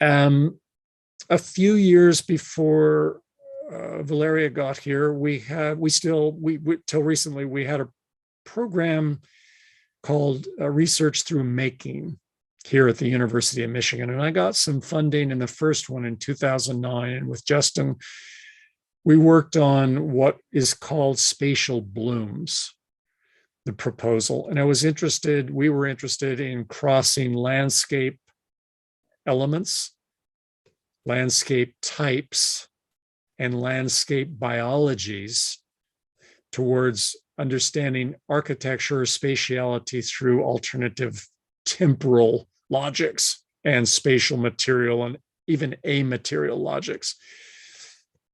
A few years before Valeria got here, till recently, we had a program called Research Through Making here at the University of Michigan. And I got some funding in the first one in 2009. And with Justin, we worked on what is called Spatial Blooms, the proposal. And we were interested in crossing landscape elements, landscape types, and landscape biologies towards understanding architecture, spatiality through alternative temporal logics and spatial material and even amaterial logics.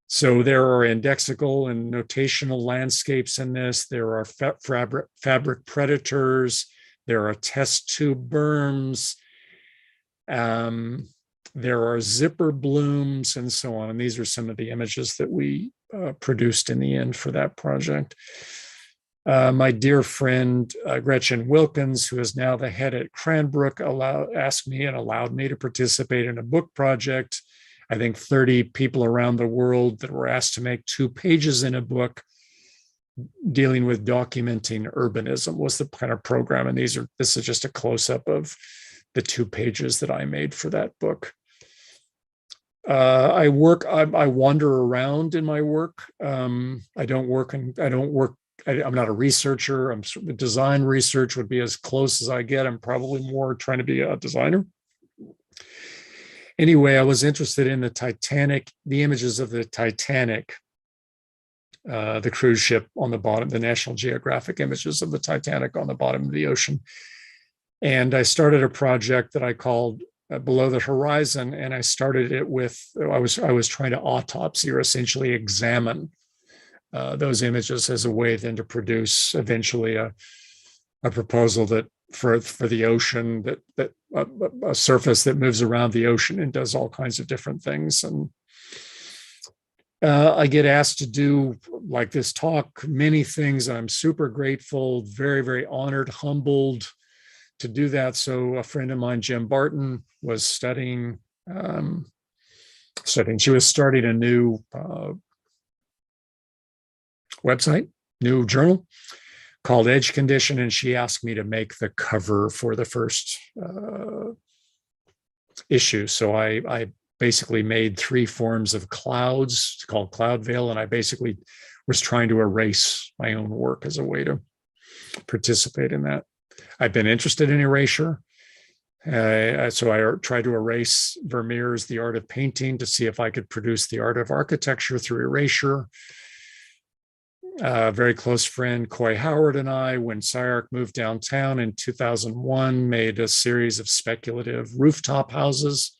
So there are indexical and notational landscapes in this. There are fabric predators. There are test tube berms. There are zipper blooms and so on. And these are some of the images that we produced in the end for that project. My dear friend, Gretchen Wilkins, who is now the head at Cranbrook, asked me and allowed me to participate in a book project. I think 30 people around the world that were asked to make 2 pages in a book dealing with documenting urbanism was the kind of program. And this is just a close-up of the 2 pages that I made for that book. I wander around in my work. I'm not a researcher. Design research would be as close as I get. I'm probably more trying to be a designer. Anyway, I was interested in the Titanic, the images of the Titanic, the cruise ship on the bottom, the National Geographic images of the Titanic on the bottom of the ocean. And I started a project that I called Below the Horizon, and I started it with, I was trying to autopsy or essentially examine those images as a way then to produce eventually a proposal that for the ocean, that a surface that moves around the ocean and does all kinds of different things. And I get asked to do, like this talk, many things. I'm super grateful, very, very honored, humbled to do that. So a friend of mine, Jim Barton, was studying. She was starting a new website, new journal called Edge Condition, and she asked me to make the cover for the first issue. So I basically made 3 forms of clouds called Cloud Veil, and I basically was trying to erase my own work as a way to participate in that. I've been interested in erasure. So I tried to erase Vermeer's The Art of Painting to see if I could produce the art of architecture through erasure. A very close friend, Coy Howard, and I, when SCI-Arc moved downtown in 2001, made a series of speculative rooftop houses,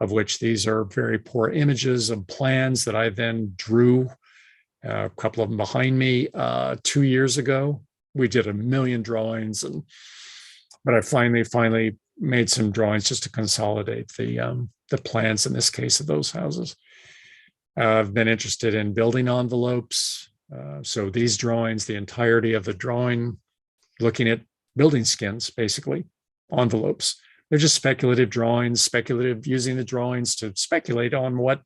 of which these are very poor images of plans that I then drew, a couple of them behind me, 2 years ago. We did 1 million drawings, but I finally made some drawings just to consolidate the plans in this case of those houses. I've been interested in building envelopes. So these drawings, the entirety of the drawing, looking at building skins, basically, envelopes. They're just speculative drawings, speculative, using the drawings to speculate on what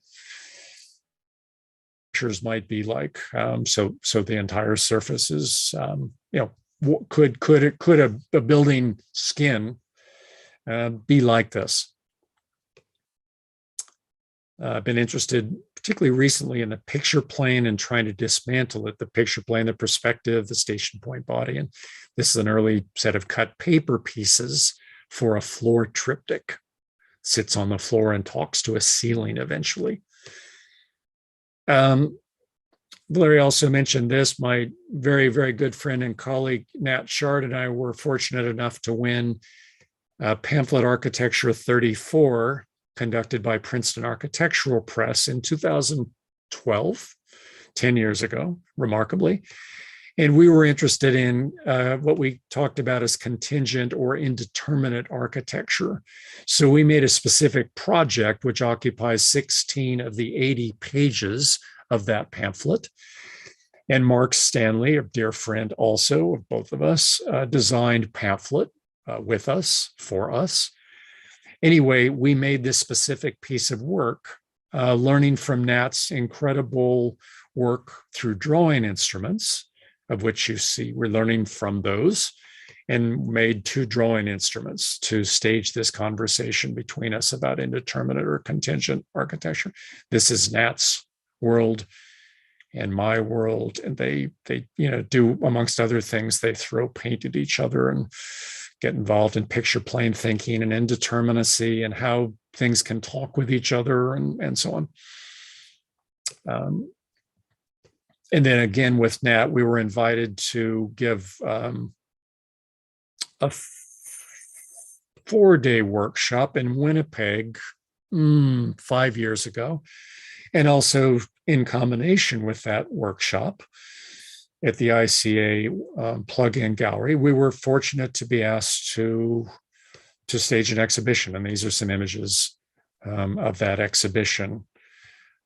pictures might be like. So the entire surface is, could a building skin be like this? I've been interested, particularly recently, in the picture plane and trying to dismantle it, the picture plane, the perspective, the station point body. And this is an early set of cut paper pieces for a floor triptych. Sits on the floor and talks to a ceiling eventually. Larry also mentioned this. My very, very good friend and colleague, Nat Shard, and I were fortunate enough to win Pamphlet Architecture 34, conducted by Princeton Architectural Press in 2012, 10 years ago, remarkably. And we were interested in what we talked about as contingent or indeterminate architecture. So we made a specific project which occupies 16 of the 80 pages of that pamphlet. And Mark Stanley, a dear friend also of both of us, designed pamphlet with us, for us. Anyway, we made this specific piece of work, learning from Nat's incredible work through drawing instruments, of which you see we're learning from those, and made 2 drawing instruments to stage this conversation between us about indeterminate or contingent architecture. This is Nat's world and my world, and they do, amongst other things, they throw paint at each other and get involved in picture plane thinking and indeterminacy and how things can talk with each other and so on. And then again with Nat, we were invited to give a 4-day workshop in Winnipeg 5 years ago. And also in combination with that workshop at the ICA plug-in gallery, we were fortunate to be asked to stage an exhibition. And these are some images of that exhibition.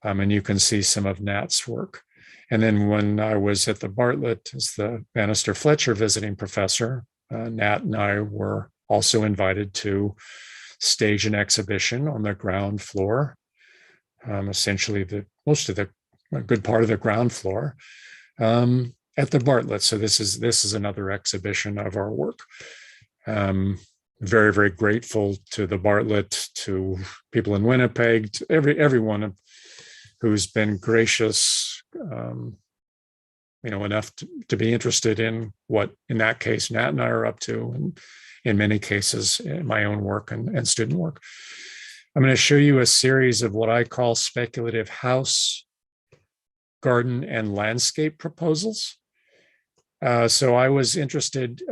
And you can see some of Nat's work. And then when I was at the Bartlett as the Bannister Fletcher visiting professor, Nat and I were also invited to stage an exhibition on the ground floor, essentially a good part of the ground floor at the Bartlett. So this is another exhibition of our work. Very, very grateful to the Bartlett, to people in Winnipeg, to everyone who's been gracious, enough to be interested in what, in that case, Nat and I are up to, and in many cases, in my own work and student work. I'm going to show you a series of what I call speculative house, garden, and landscape proposals. So I was interested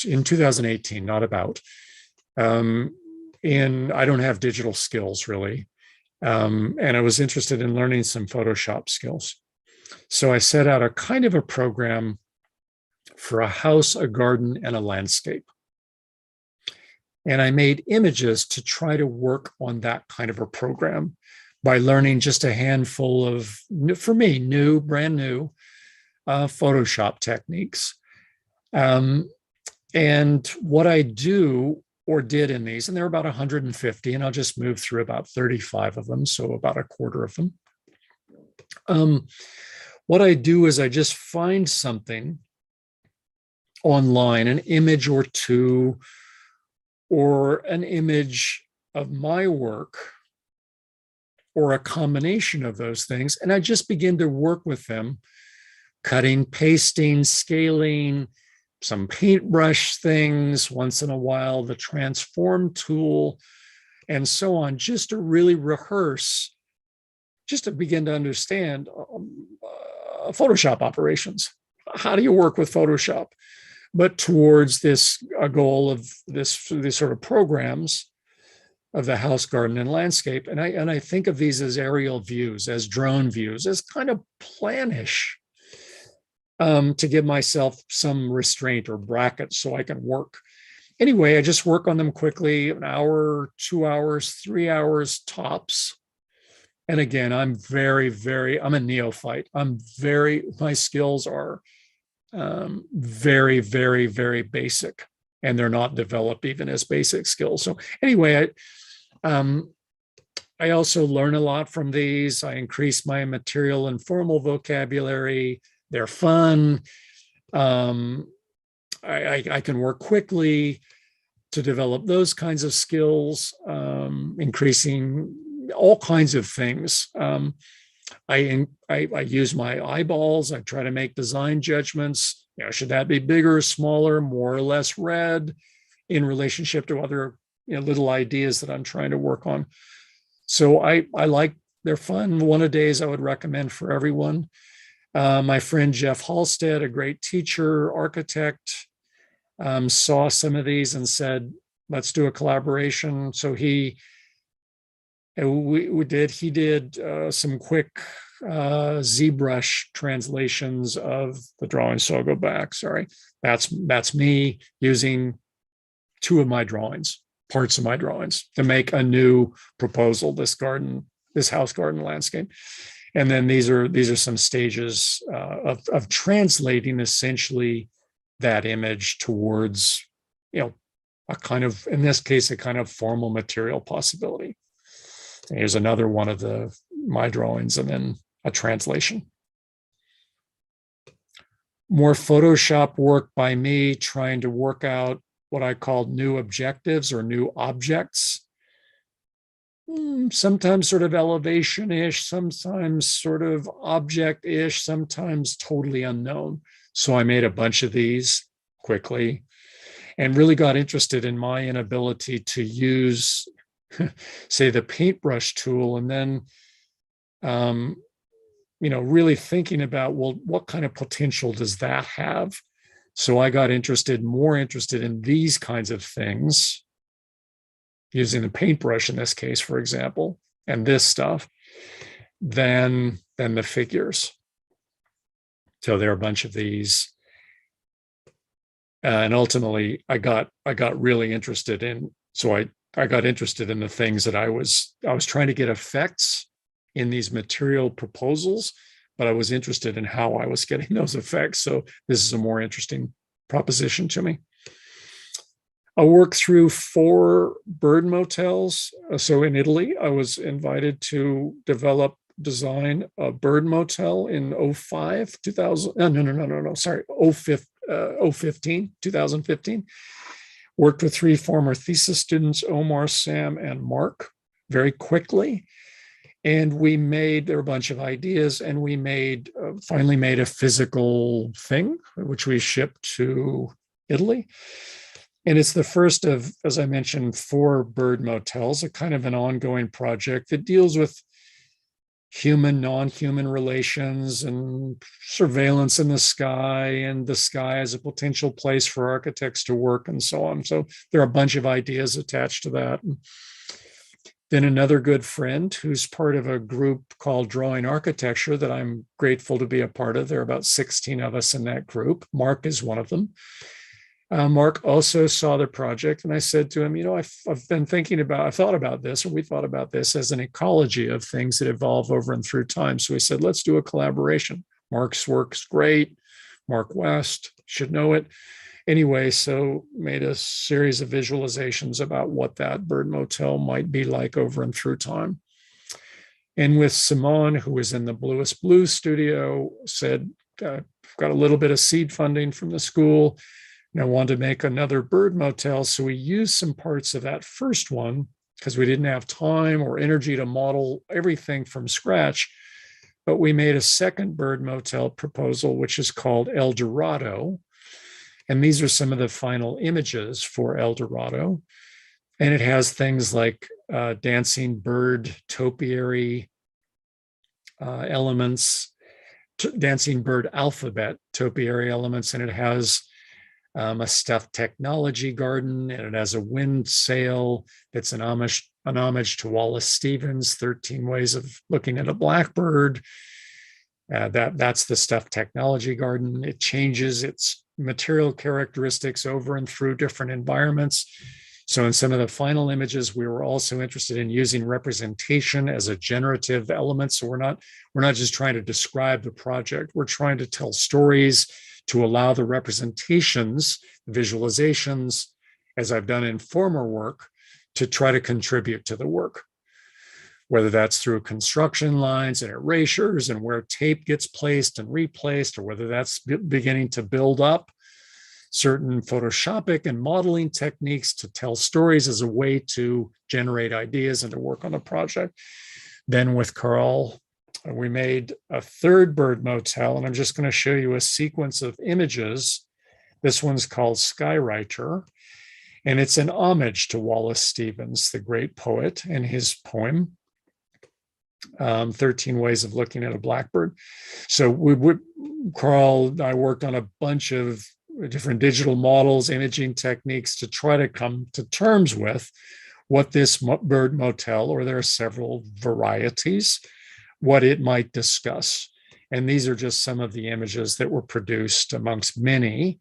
in 2018, not about, I don't have digital skills really. And I was interested in learning some Photoshop skills. So I set out a kind of a program for a house, a garden, and a landscape. And I made images to try to work on that kind of a program by learning just a handful of, for me, brand new Photoshop techniques. And what I do or did in these, and there are about 150, and I'll just move through about 35 of them, so about a quarter of them. What I do is I just find something online, an image or two, or an image of my work, or a combination of those things, and I just begin to work with them, cutting, pasting, scaling, some paintbrush things, once in a while, the transform tool, and so on, just to really rehearse, just to begin to understand Photoshop operations. How do you work with Photoshop? But towards this goal of these sort of programs of the house, garden, and landscape. And I think of these as aerial views, as drone views, as kind of plannish, to give myself some restraint or bracket so I can work. Anyway, I just work on them quickly, an hour, 2 hours, 3 hours tops. And again, I'm a neophyte. My skills are very, very, very basic, and they're not developed even as basic skills. So anyway, I also learn a lot from these. I increase my material and formal vocabulary. They're fun. I can work quickly to develop those kinds of skills, increasing all kinds of things. I use my eyeballs. I try to make design judgments. Should that be bigger, smaller, more or less red in relationship to other little ideas that I'm trying to work on. So they're fun. One-a-days I would recommend for everyone. My friend Jeff Halstead, a great teacher, architect, saw some of these and said, let's do a collaboration. So he did some quick ZBrush translations of the drawing. So I'll go back. Sorry, that's me using two of my drawings, parts of my drawings, to make a new proposal. This house garden landscape, and then these are some stages of translating essentially that image towards, a kind of, in this case, a kind of formal material possibility. And here's another one of my drawings, and then a translation. More Photoshop work by me, trying to work out what I called new objectives or new objects. Sometimes sort of elevation-ish, sometimes sort of object-ish, sometimes totally unknown. So I made a bunch of these quickly and really got interested in my inability to use, say, the paintbrush tool, and then really thinking about, well, what kind of potential does that have? So I got more interested in these kinds of things, using the paintbrush in this case, for example, and this stuff, than the figures. So there are a bunch of these. And ultimately I got really interested in, so I got interested in the things that I was trying to get effects in these material proposals, but I was interested in how I was getting those effects. So this is a more interesting proposition to me. I worked through 4 bird motels. So in Italy, I was invited to design a bird motel in 2015. Worked with 3 former thesis students, Omar, Sam, and Mark, very quickly. And there were a bunch of ideas, and we finally made a physical thing, which we shipped to Italy. And it's the first of, as I mentioned, 4 bird motels, a kind of an ongoing project that deals with human, non-human relations and surveillance in the sky, and the sky as a potential place for architects to work, and so on. So there are a bunch of ideas attached to that. And then another good friend who's part of a group called Drawing Architecture that I'm grateful to be a part of. There are about 16 of us in that group. Mark is one of them. Mark also saw the project, and I said to him, I've thought about this, or we thought about this as an ecology of things that evolve over and through time. So we said, let's do a collaboration. Mark's work's great. Mark West, should know it. Anyway, so made a series of visualizations about what that bird motel might be like over and through time. And with Simone, who was in the Bluest Blue studio, said, got a little bit of seed funding from the school, and I wanted to make another bird motel. So we used some parts of that first one because we didn't have time or energy to model everything from scratch. But we made a second bird motel proposal, which is called El Dorado. And these are some of the final images for El Dorado. And it has things like dancing bird topiary elements, dancing bird alphabet topiary elements, and it has a stuffed technology garden, and it has a wind sail that's an homage to Wallace Stevens' 13 Ways of Looking at a Blackbird. That's the stuffed technology garden. It changes its material characteristics over and through different environments. So in some of the final images, we were also interested in using representation as a generative element. So we're not just trying to describe the project. We're trying to tell stories to allow the representations, visualizations, as I've done in former work, to try to contribute to the work, whether that's through construction lines and erasures and where tape gets placed and replaced, or whether that's beginning to build up certain photoshopic and modeling techniques to tell stories as a way to generate ideas and to work on a project. Then with Carl, we made a third bird motel, and I'm just going to show you a sequence of images. This one's called Skywriter, and it's an homage to Wallace Stevens, the great poet, and his poem, 13 Ways of Looking at a Blackbird. So Carl and I worked on a bunch of different digital models, imaging techniques to try to come to terms with what this bird motel, or there are several varieties what it might discuss. And these are just some of the images that were produced amongst many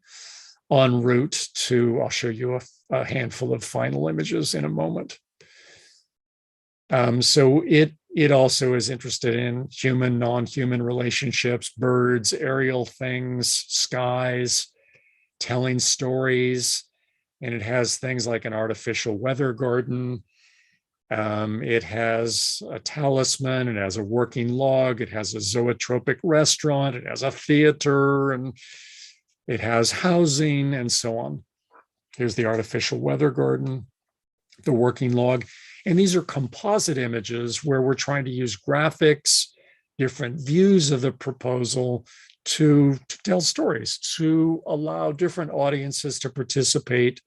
en route to, I'll show you a handful of final images in a moment. So it also is interested in human, non-human relationships, birds, aerial things, skies, telling stories, and it has things like an artificial weather garden. It has a talisman, it has a working log, it has a zoetropic restaurant, it has a theater, and it has housing and so on. Here's the artificial weather garden, the working log. And these are composite images where we're trying to use graphics, different views of the proposal to tell stories, to allow different audiences to participate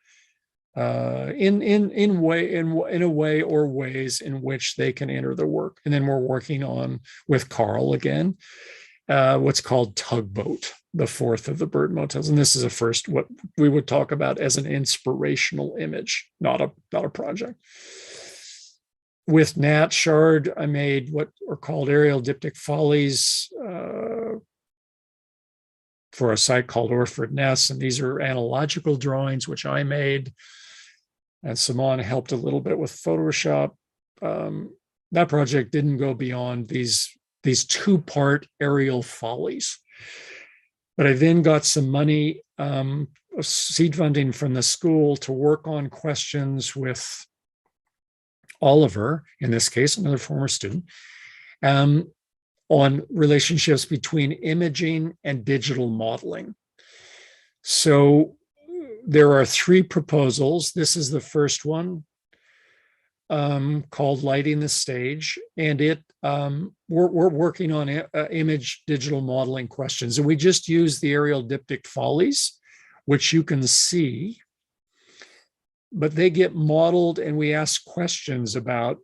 in a way or ways in which they can enter the work. And then we're working on, with Carl again, what's called Tugboat, the fourth of the bird motels. And this is a first, what we would talk about as an inspirational image, not a project. With Nat Shard, I made what are called aerial diptych follies for a site called Orford Ness. And these are analogical drawings, which I made. And Simon helped a little bit with Photoshop. That project didn't go beyond these two-part aerial follies. But I then got some money, seed funding from the school to work on questions with Oliver, in this case, another former student, on relationships between imaging and digital modeling. So there are three proposals. This is the first one, called Lighting the Stage, and we're working on image digital modeling questions. And we just use the aerial diptych follies, which you can see, but they get modeled and we ask questions about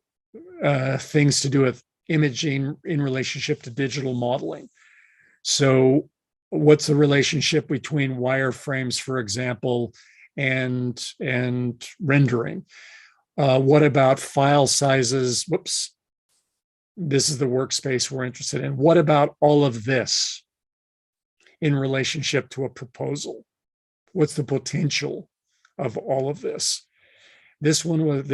things to do with imaging in relationship to digital modeling. So what's the relationship between wireframes, for example, and rendering? What about file sizes? Whoops. This is the workspace we're interested in. What about all of this in relationship to a proposal? What's the potential of all of this? This one with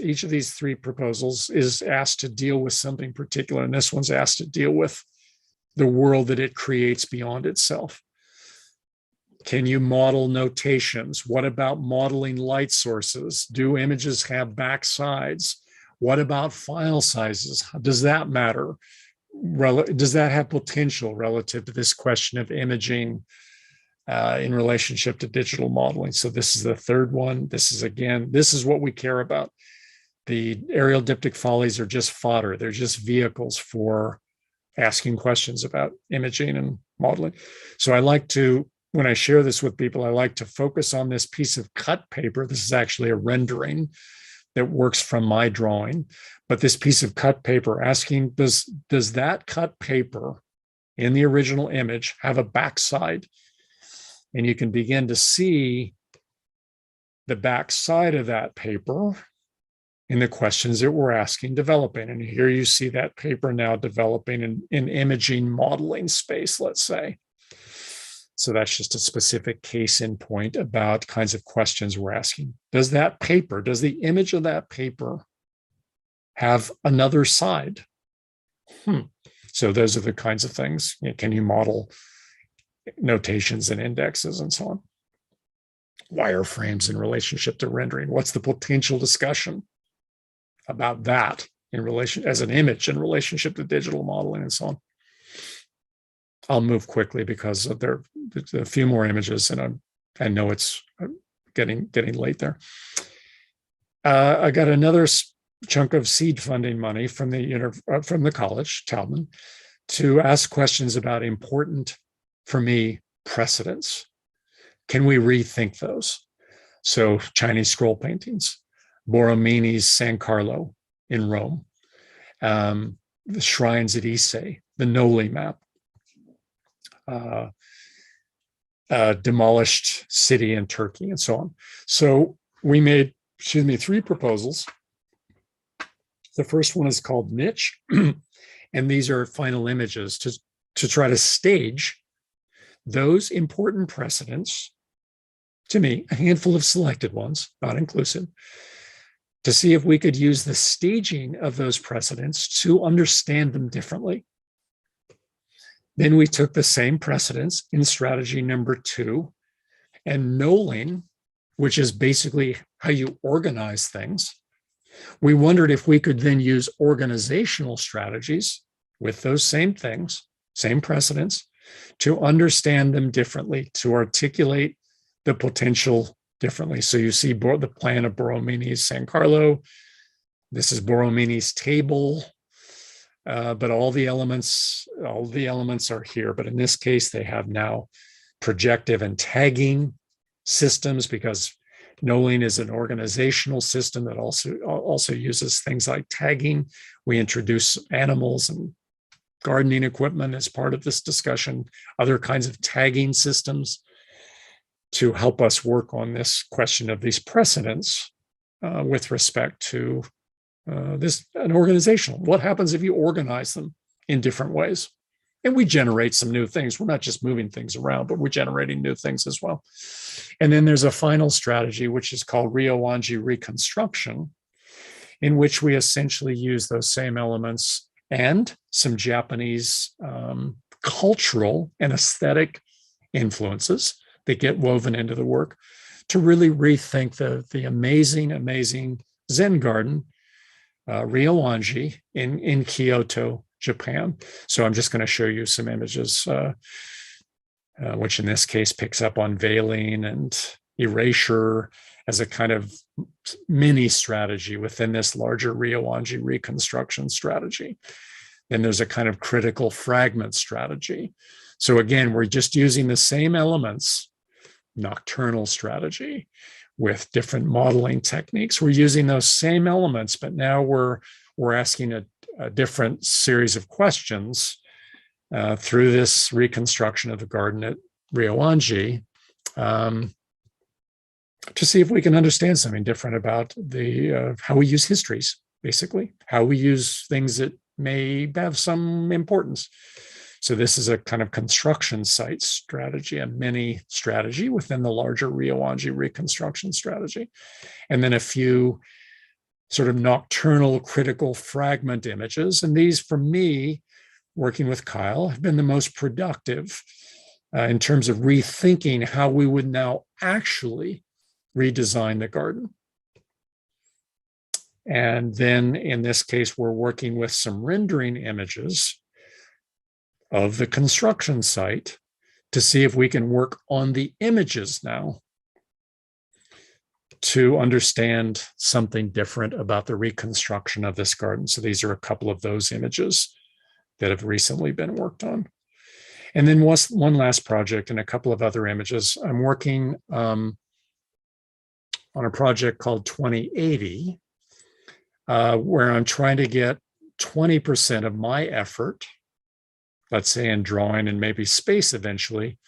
each of these three proposals is asked to deal with something particular, and this one's asked to deal with the world that it creates beyond itself. Can you model notations? What about modeling light sources? Do images have back sides? What about file sizes? Does that matter? Does that have potential relative to this question of imaging in relationship to digital modeling? So this is the third one. This is what we care about. The aerial diptych follies are just fodder. They're just vehicles for asking questions about imaging and modeling. So I like to, when I share this with people, I like to focus on this piece of cut paper. This is actually a rendering that works from my drawing, but this piece of cut paper asking, does that cut paper in the original image have a backside? And you can begin to see the backside of that paper in the questions that we're asking developing. And here you see that paper now developing in imaging modeling space, let's say. So that's just a specific case in point about kinds of questions we're asking. Does the image of that paper have another side? So those are the kinds of things. Can you model notations and indexes and so on? Wireframes in relationship to rendering. What's the potential discussion about that in relation as an image in relationship to digital modeling and so on? I'll move quickly because there's a few more images, and I know it's getting late there. I got another chunk of seed funding money from the college, Taubman, to ask questions about important, for me, precedents. Can we rethink those? So Chinese scroll paintings, Borromini's San Carlo in Rome, the shrines at Ise, the Noli map, demolished city in Turkey, and so on. So we made, three proposals. The first one is called Niche, and And these are final images to try to stage those important precedents, to me, a handful of selected ones, not inclusive, to see if we could use the staging of those precedents to understand them differently. Then we took the same precedents in strategy number 2 and knowing, which is basically how you organize things. We wondered if we could then use organizational strategies with those same things, same precedents, to understand them differently, to articulate the potential differently. So you see the plan of Borromini's San Carlo. This is Borromini's table, but all the elements are here. But in this case, they have now projective and tagging systems because knowing is an organizational system that also uses things like tagging. We introduce animals and gardening equipment as part of this discussion, other kinds of tagging systems to help us work on this question of these precedents with respect to an organizational. What happens if you organize them in different ways? And we generate some new things. We're not just moving things around, but we're generating new things as well. And then there's a final strategy, which is called Ryoanji reconstruction, in which we essentially use those same elements and some Japanese cultural and aesthetic influences that get woven into the work to really rethink the amazing Zen garden, Ryoanji in Kyoto, Japan. So I'm just going to show you some images, which in this case picks up on veiling and erasure as a kind of mini strategy within this larger Ryoanji reconstruction strategy. Then there's a kind of critical fragment strategy. So again, we're just using the same elements, nocturnal strategy with different modeling techniques. We're using those same elements, but now we're asking a different series of questions through this reconstruction of the garden at Ryoanji to see if we can understand something different about how we use histories, basically, how we use things that may have some importance. So this is a kind of construction site strategy, a mini strategy within the larger Ryoanji reconstruction strategy. And then a few sort of nocturnal critical fragment images. And these, for me, working with Kyle, have been the most productive in terms of rethinking how we would now actually redesign the garden. And then in this case, we're working with some rendering images of the construction site to see if we can work on the images now to understand something different about the reconstruction of this garden. So these are a couple of those images that have recently been worked on. And then one last project and a couple of other images. I'm working on a project called 2080, where I'm trying to get 20% of my effort, let's say in drawing and maybe space eventually,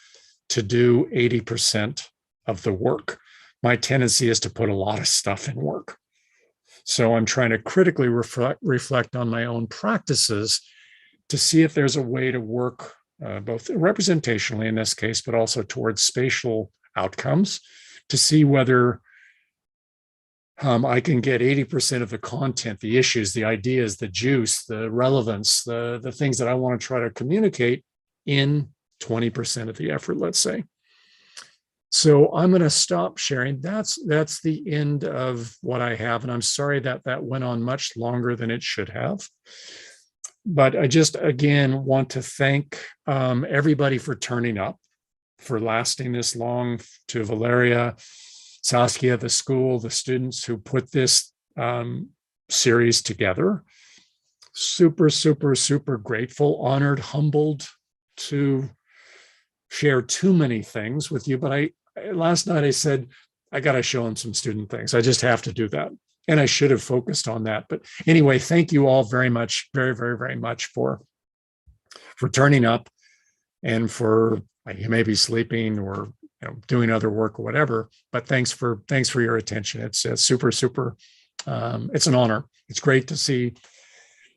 to do 80% of the work. My tendency is to put a lot of stuff in work. So I'm trying to critically reflect on my own practices to see if there's a way to work both representationally in this case, but also towards spatial outcomes to see whether I can get 80% of the content, the issues, the ideas, the juice, the relevance, the things that I want to try to communicate in 20% of the effort, let's say. So I'm going to stop sharing. That's the end of what I have. And I'm sorry that that went on much longer than it should have. But I just, again, want to thank everybody for turning up, for lasting this long, to Valeria, Saskia, the school, the students who put this series together. Super, super, super grateful, honored, humbled to share too many things with you. But last night I said, I got to show them some student things. I just have to do that. And I should have focused on that. But anyway, thank you all very much, very, very, very much for turning up and for, you may be sleeping or doing other work or whatever, but thanks for your attention. It's super, super, it's an honor. It's great to see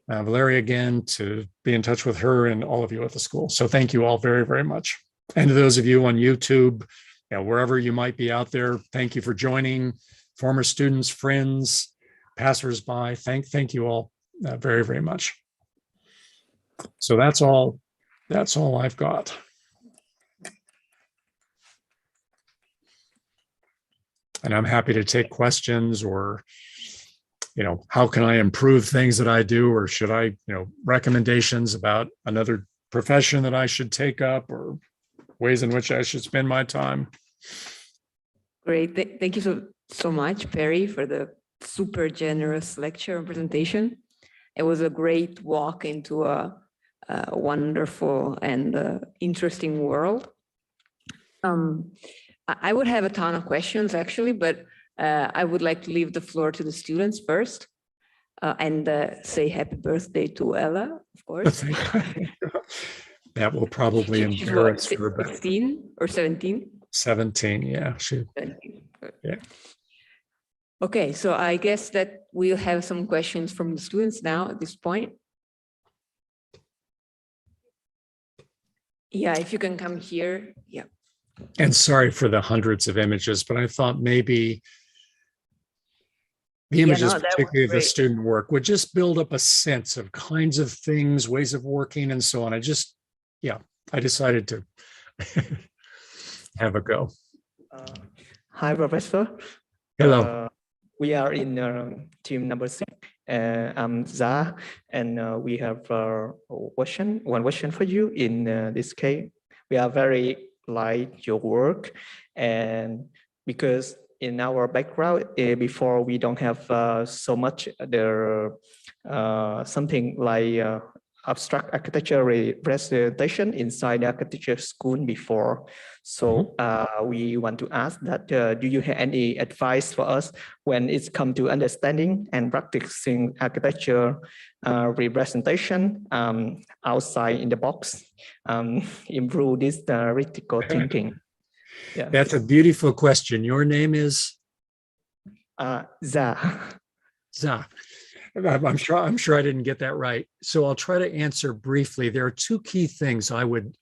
Valeria again, to be in touch with her and all of you at the school. So thank you all very, very much. And to those of you on YouTube, wherever you might be out there, thank you for joining. Former students, friends, passersby, thank you all very, very much. So that's all I've got. And I'm happy to take questions, or how can I improve things that I do, or should I, recommendations about another profession that I should take up, or ways in which I should spend my time. Great. Thank you so much, Perry, for the super generous lecture and presentation. It was a great walk into a wonderful and interesting world. I would have a ton of questions, actually, but I would like to leave the floor to the students first, and say happy birthday to Ella, of course. That will probably embarrass her. 16 or 17? 17, yeah. 17. Yeah. Okay, so I guess that we'll have some questions from the students now at this point. Yeah, if you can come here, yeah. And sorry for the hundreds of images, but I thought maybe the images, particularly of the student work, would just build up a sense of kinds of things, ways of working, and so on. I decided to have a go. Hi, Professor. Hello. We are in team number 6. I'm Za, and we have one question for you. In this case, we are very like your work, and because in our background before we don't have so much something like abstract architecture representation inside the architecture school before. So we want to ask that do you have any advice for us when it's come to understanding and practicing architecture representation outside in the box, improve this critical thinking? Yeah. That's a beautiful question. Your name is? Za. Za. I'm sure I didn't get that right. So I'll try to answer briefly. There are two key things I would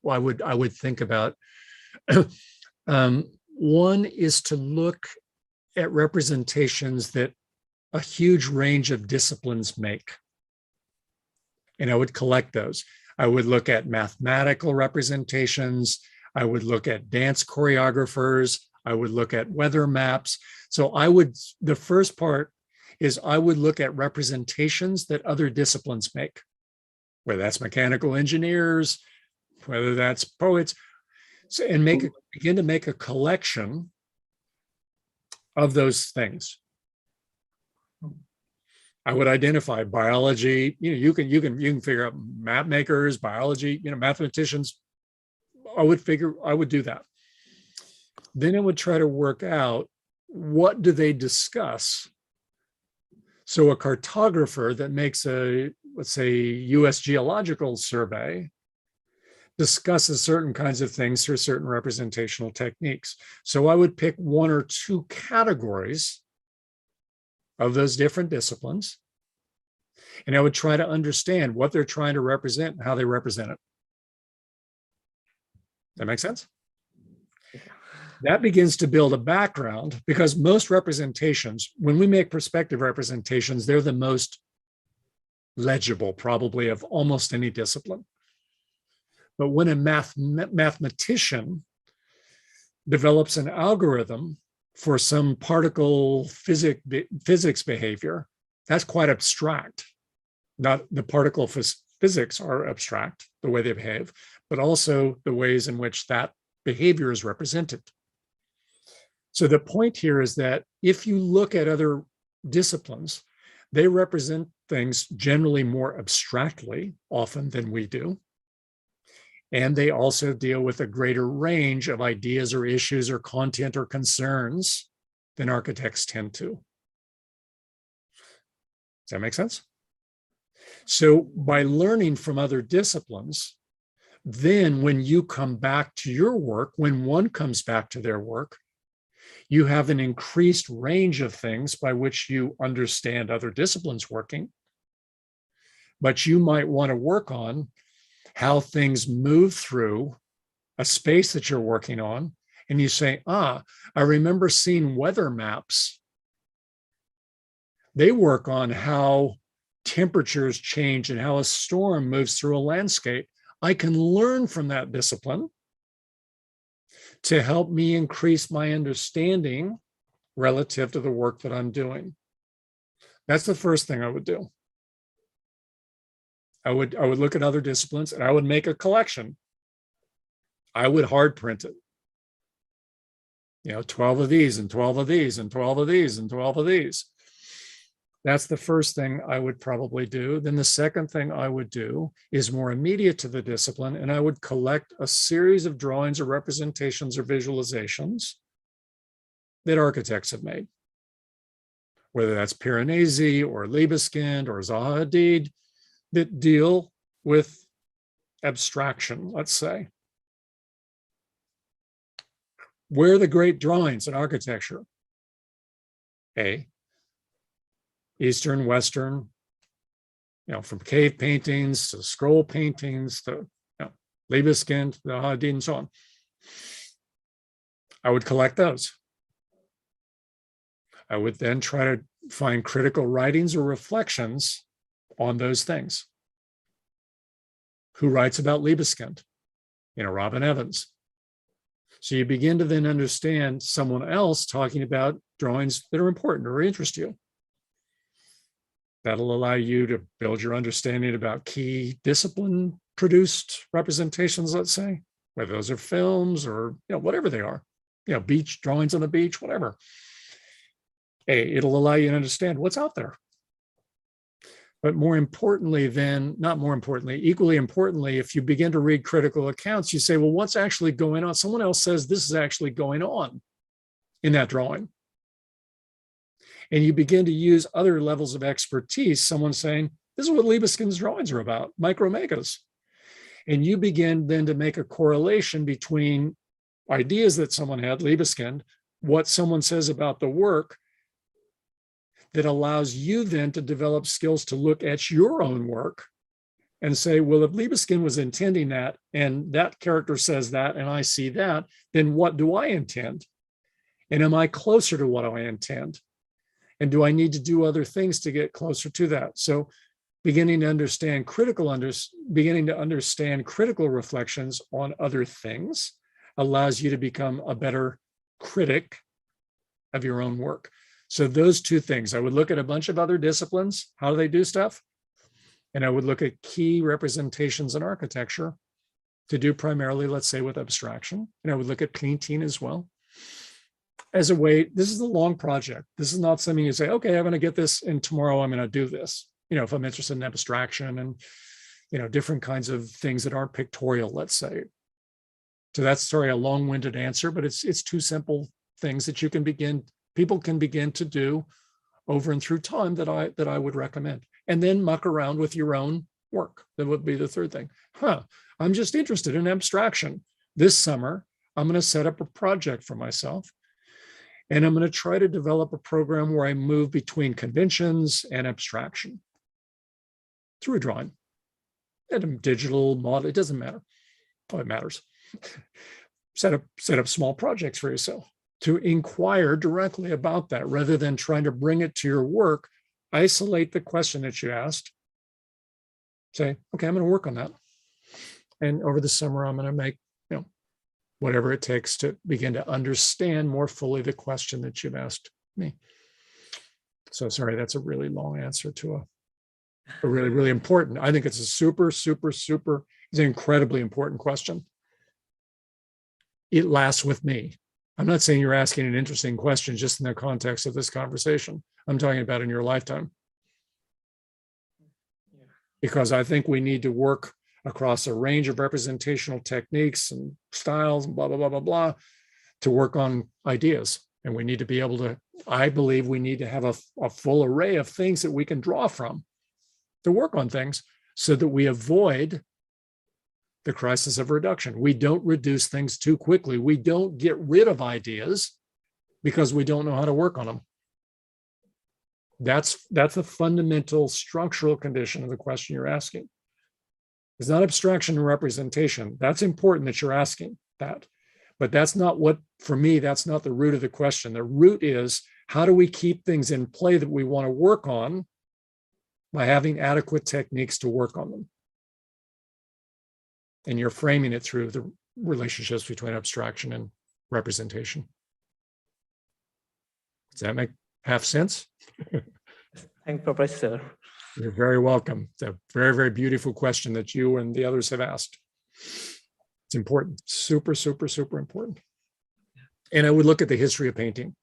think about. One is to look at representations that a huge range of disciplines make. And I would collect those. I would look at mathematical representations. I would look at dance choreographers. I would look at weather maps. So the first part is I would look at representations that other disciplines make, whether that's mechanical engineers, whether that's poets, and begin to make a collection of those things. I would identify biology. You can figure out map makers, biology, mathematicians. I would do that. Then I would try to work out, what do they discuss? So a cartographer that makes let's say, US Geological Survey discusses certain kinds of things through certain representational techniques. So I would pick one or two categories of those different disciplines, and I would try to understand what they're trying to represent and how they represent it. That make sense? That begins to build a background, because most representations, when we make perspective representations, they're the most legible probably of almost any discipline. But when a mathematician develops an algorithm for some particle physics behavior, that's quite abstract. Not the particle physics are abstract, the way they behave, but also the ways in which that behavior is represented. So the point here is that if you look at other disciplines, they represent things generally more abstractly often than we do. And they also deal with a greater range of ideas or issues or content or concerns than architects tend to. Does that make sense? So by learning from other disciplines, then when you come back to your work, when one comes back to their work, you have an increased range of things by which you understand other disciplines working. but you might want to work on how things move through a space that you're working on. And you say, I remember seeing weather maps. They work on how temperatures change and how a storm moves through a landscape. I can learn from that discipline to help me increase my understanding relative to the work that I'm doing. That's the first thing I would do. I would look at other disciplines and I would make a collection. I would hard print it. 12 of these and 12 of these and 12 of these and 12 of these. That's the first thing I would probably do. Then the second thing I would do is more immediate to the discipline, and I would collect a series of drawings or representations or visualizations that architects have made, whether that's Piranesi or Libeskind or Zaha Hadid, that deal with abstraction, let's say. Where are the great drawings in architecture? Eastern, Western, from cave paintings to scroll paintings to Libeskind, the Hadid, and so on. I would collect those. I would then try to find critical writings or reflections on those things. Who writes about Libeskind? Robin Evans. So you begin to then understand someone else talking about drawings that are important or interest you. That'll allow you to build your understanding about key discipline produced representations, let's say, whether those are films or whatever they are, beach drawings on the beach, whatever. It'll allow you to understand what's out there. But more importantly equally importantly, if you begin to read critical accounts, you say, well, what's actually going on? Someone else says this is actually going on in that drawing. And you begin to use other levels of expertise. Someone saying, this is what Libeskind's drawings are about, micromegas. And you begin then to make a correlation between ideas that someone had, Libeskind, what someone says about the work, that allows you then to develop skills to look at your own work and say, well, if Libeskind was intending that, and that character says that, and I see that, then what do I intend? And am I closer to what I intend? And do I need to do other things to get closer to that? So beginning to understand critical reflections on other things allows you to become a better critic of your own work. So those two things, I would look at a bunch of other disciplines, how do they do stuff? And I would look at key representations in architecture to do primarily, let's say, with abstraction. And I would look at painting as well. As a way, this is a long project. This is not something you say, okay, I'm going to get this and tomorrow I'm going to do this. If I'm interested in abstraction and, different kinds of things that aren't pictorial, let's say. So that's, a long-winded answer, but it's two simple things that people can begin to do over and through time that I would recommend. And then muck around with your own work. That would be the third thing. I'm just interested in abstraction. This summer, I'm going to set up a project for myself. And I'm going to try to develop a program where I move between conventions and abstraction through a drawing and a digital model. It doesn't matter. Oh, it matters. Set up small projects for yourself to inquire directly about that rather than trying to bring it to your work. Isolate the question that you asked. Say, okay, I'm going to work on that. And over the summer, I'm going to make, whatever it takes to begin to understand more fully the question that you've asked me. So sorry, that's a really long answer to a really, really important. I think it's a super, super, super, it's an incredibly important question. It lasts with me. I'm not saying you're asking an interesting question just in the context of this conversation. I'm talking about in your lifetime. Because I think we need to work across a range of representational techniques and styles and blah, blah, blah, blah, blah, to work on ideas. And we need to be able to, I believe we need to have a full array of things that we can draw from to work on things so that we avoid the crisis of reduction. We don't reduce things too quickly. We don't get rid of ideas because we don't know how to work on them. That's the fundamental structural condition of the question you're asking. It's not abstraction and representation. That's important that you're asking that. But that's not what, for me, that's not the root of the question. The root is, how do we keep things in play that we want to work on by having adequate techniques to work on them? And you're framing it through the relationships between abstraction and representation. Does that make half sense? Thank you, Professor. You're very welcome. It's a very, very beautiful question that you and the others have asked. It's important, super, super, super important. And I would look at the history of painting,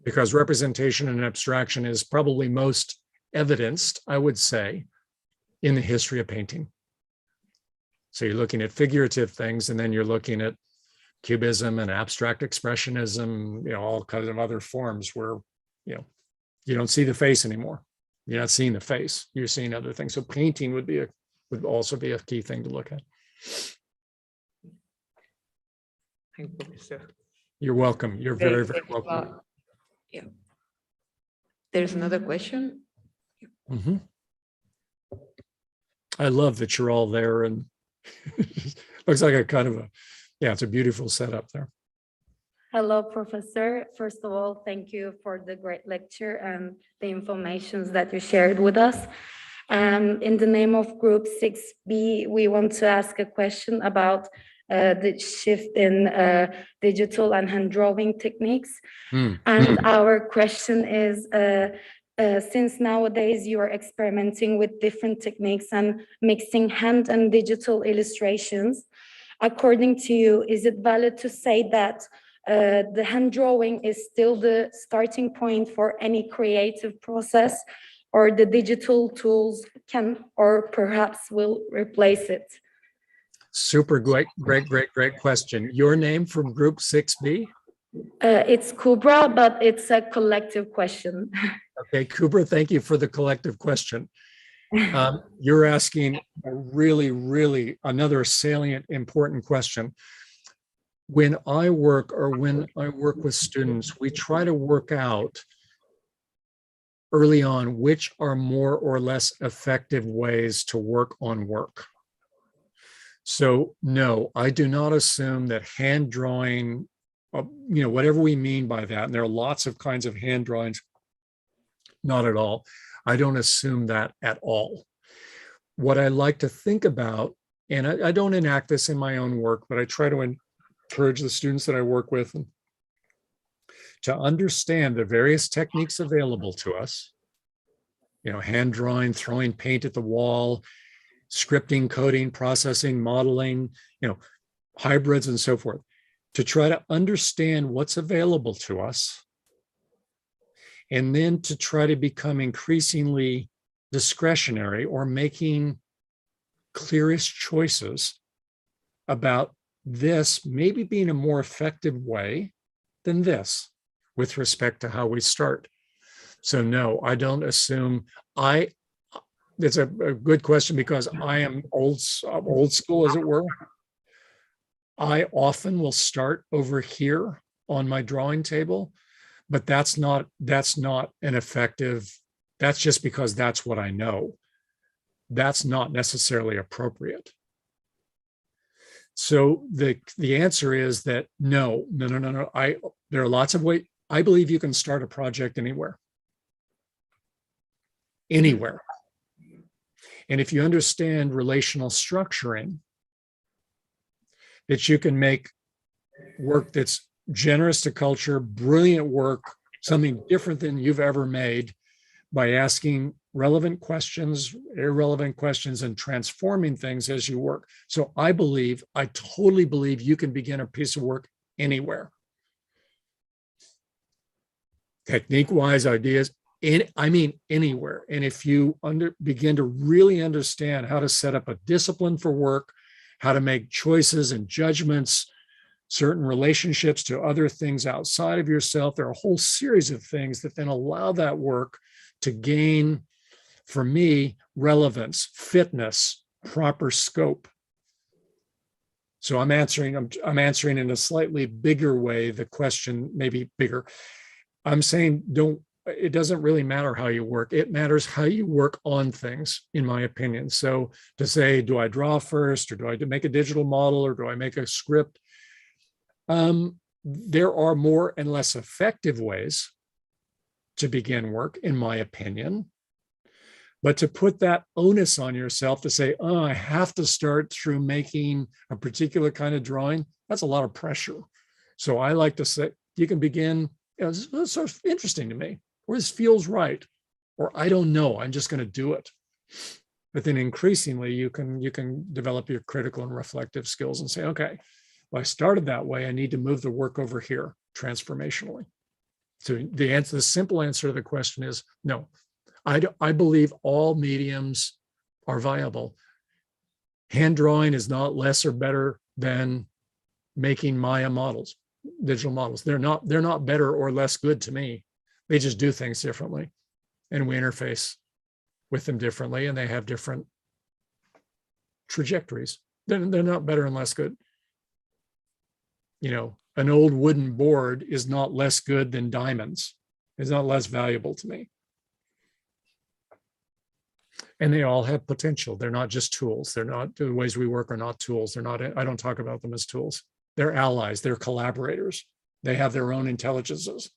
because representation and abstraction is probably most evidenced, I would say, in the history of painting. So you're looking at figurative things, and then you're looking at Cubism and abstract expressionism, all kinds of other forms where, you don't see the face anymore. You're not seeing the face, you're seeing other things. So painting would also be a key thing to look at. Thank you, Professor. You're welcome. You're very, very welcome. Yeah. There's another question. Mm-hmm. I love that you're all there, and looks like it's a beautiful setup there. Hello, Professor. First of all, thank you for the great lecture and the information that you shared with us. In the name of Group 6B, we want to ask a question about the shift in digital and hand drawing techniques. And our question is, since nowadays you are experimenting with different techniques and mixing hand and digital illustrations, according to you, is it valid to say that the hand drawing is still the starting point for any creative process, or the digital tools can or perhaps will replace it? Super great question. Your name from Group 6B? It's Kubra, but it's a collective question. Okay, Kubra, thank you for the collective question. You're asking a really another salient, important question. When I work with students, we try to work out early on which are more or less effective ways to work on work. So no, I do not assume that hand drawing, whatever we mean by that, and there are lots of kinds of hand drawings, not at all. I don't assume that at all. What I like to think about, and I don't enact this in my own work, but I try to encourage the students that I work with to understand the various techniques available to us, hand drawing, throwing paint at the wall, scripting, coding, processing, modeling, hybrids and so forth, to try to understand what's available to us, and then to try to become increasingly discretionary or making clearest choices about this maybe being a more effective way than this with respect to how we start. So no, I don't assume. It's a good question, because I am old school, as it were. I often will start over here on my drawing table, but that's not an effective, that's just because that's what I know. That's not necessarily appropriate. So the answer is that no. There are lots of ways. I believe you can start a project anywhere. And if you understand relational structuring, that you can make work that's generous to culture, brilliant work, something different than you've ever made, by asking relevant questions, irrelevant questions, and transforming things as you work. So I totally believe you can begin a piece of work anywhere. Technique-wise, ideas, anywhere. And if you begin to really understand how to set up a discipline for work, how to make choices and judgments, certain relationships to other things outside of yourself, there are a whole series of things that then allow that work to gain, for me, relevance, fitness, proper scope. So I'm answering in a slightly bigger way the question, maybe bigger. I'm saying it doesn't really matter how you work. It matters how you work on things, in my opinion. So to say, do I draw first, or do I make a digital model, or do I make a script? There are more and less effective ways to begin work, in my opinion. But to put that onus on yourself to say, oh, I have to start through making a particular kind of drawing, that's a lot of pressure. So I like to say, you can begin, this is sort of interesting to me, or this feels right, or I don't know, I'm just going to do it. But then increasingly, you can develop your critical and reflective skills and say, okay, well, I started that way, I need to move the work over here transformationally. So the simple answer to the question is no. I believe all mediums are viable. Hand drawing is not less or better than making Maya models, digital models. They're not better or less good to me. They just do things differently, and we interface with them differently, and they have different trajectories. They're not better and less good. You know, an old wooden board is not less good than diamonds. It's not less valuable to me. And they all have potential. They're not just tools. They're not, the ways we work are not tools. They're not, I don't talk about them as tools. They're allies, they're collaborators. They have their own intelligences.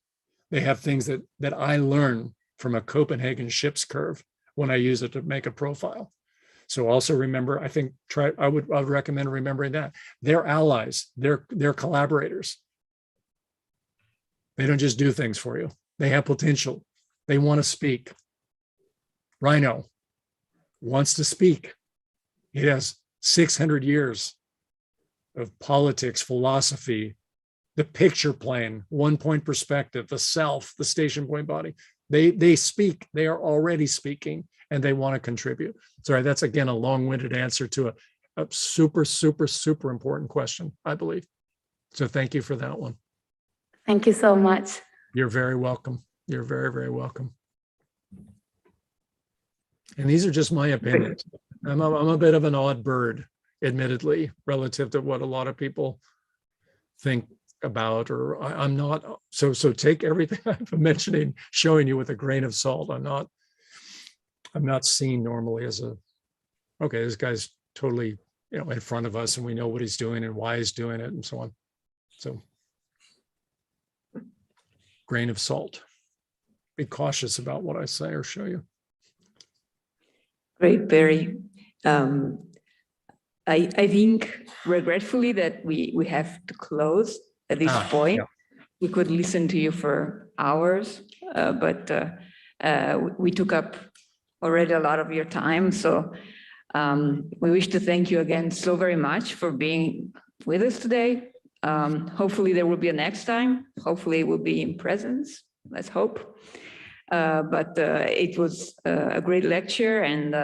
They have things that I learn from a Copenhagen ship's curve when I use it to make a profile. So also remember, I would recommend remembering that. They're allies, they're collaborators. They don't just do things for you. They have potential. They want to speak. Rhino wants to speak. It has 600 years of politics, philosophy, the picture plane, 1-point perspective, the self, the station point body. They speak, they are already speaking, and they want to contribute. Sorry, that's again a long-winded answer to a super, super, super important question, I believe. So thank you for that one. Thank you so much. You're very welcome. You're very, very welcome. And these are just my opinions. I'm a bit of an odd bird, admittedly, relative to what a lot of people think about, or I'm not. So take everything I'm mentioning, showing you with a grain of salt. I'm not seen normally as okay, this guy's totally, in front of us, and we know what he's doing and why he's doing it and so on. So grain of salt. Be cautious about what I say or show you. Great, Barry. I think regretfully that we have to close at this point. Yeah. We could listen to you for hours, but we took up already a lot of your time. So we wish to thank you again so very much for being with us today. Hopefully there will be a next time. Hopefully it will be in presence. Let's hope. But it was a great lecture, and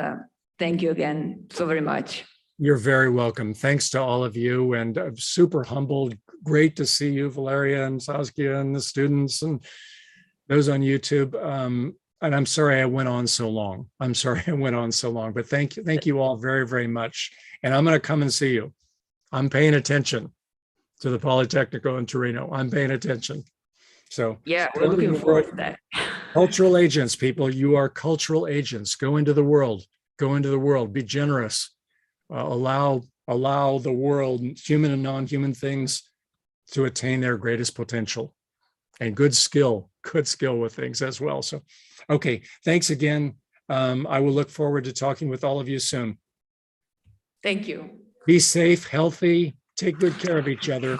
thank you again so very much. You're very welcome. Thanks to all of you, and I'm super humbled. Great to see you, Valeria and Saskia and the students and those on YouTube. And I'm sorry I went on so long. But thank you all very, very much. And I'm going to come and see you. I'm paying attention to the Polytechnico in Torino. I'm paying attention. So yeah, we're looking forward to that. Cultural agents, people, you are cultural agents. Go into the world. Be generous. Allow the world, human and non-human things, to attain their greatest potential, and good skill with things as well. So, okay, thanks again. I will look forward to talking with all of you soon. Thank you. Be safe, healthy, take good care of each other.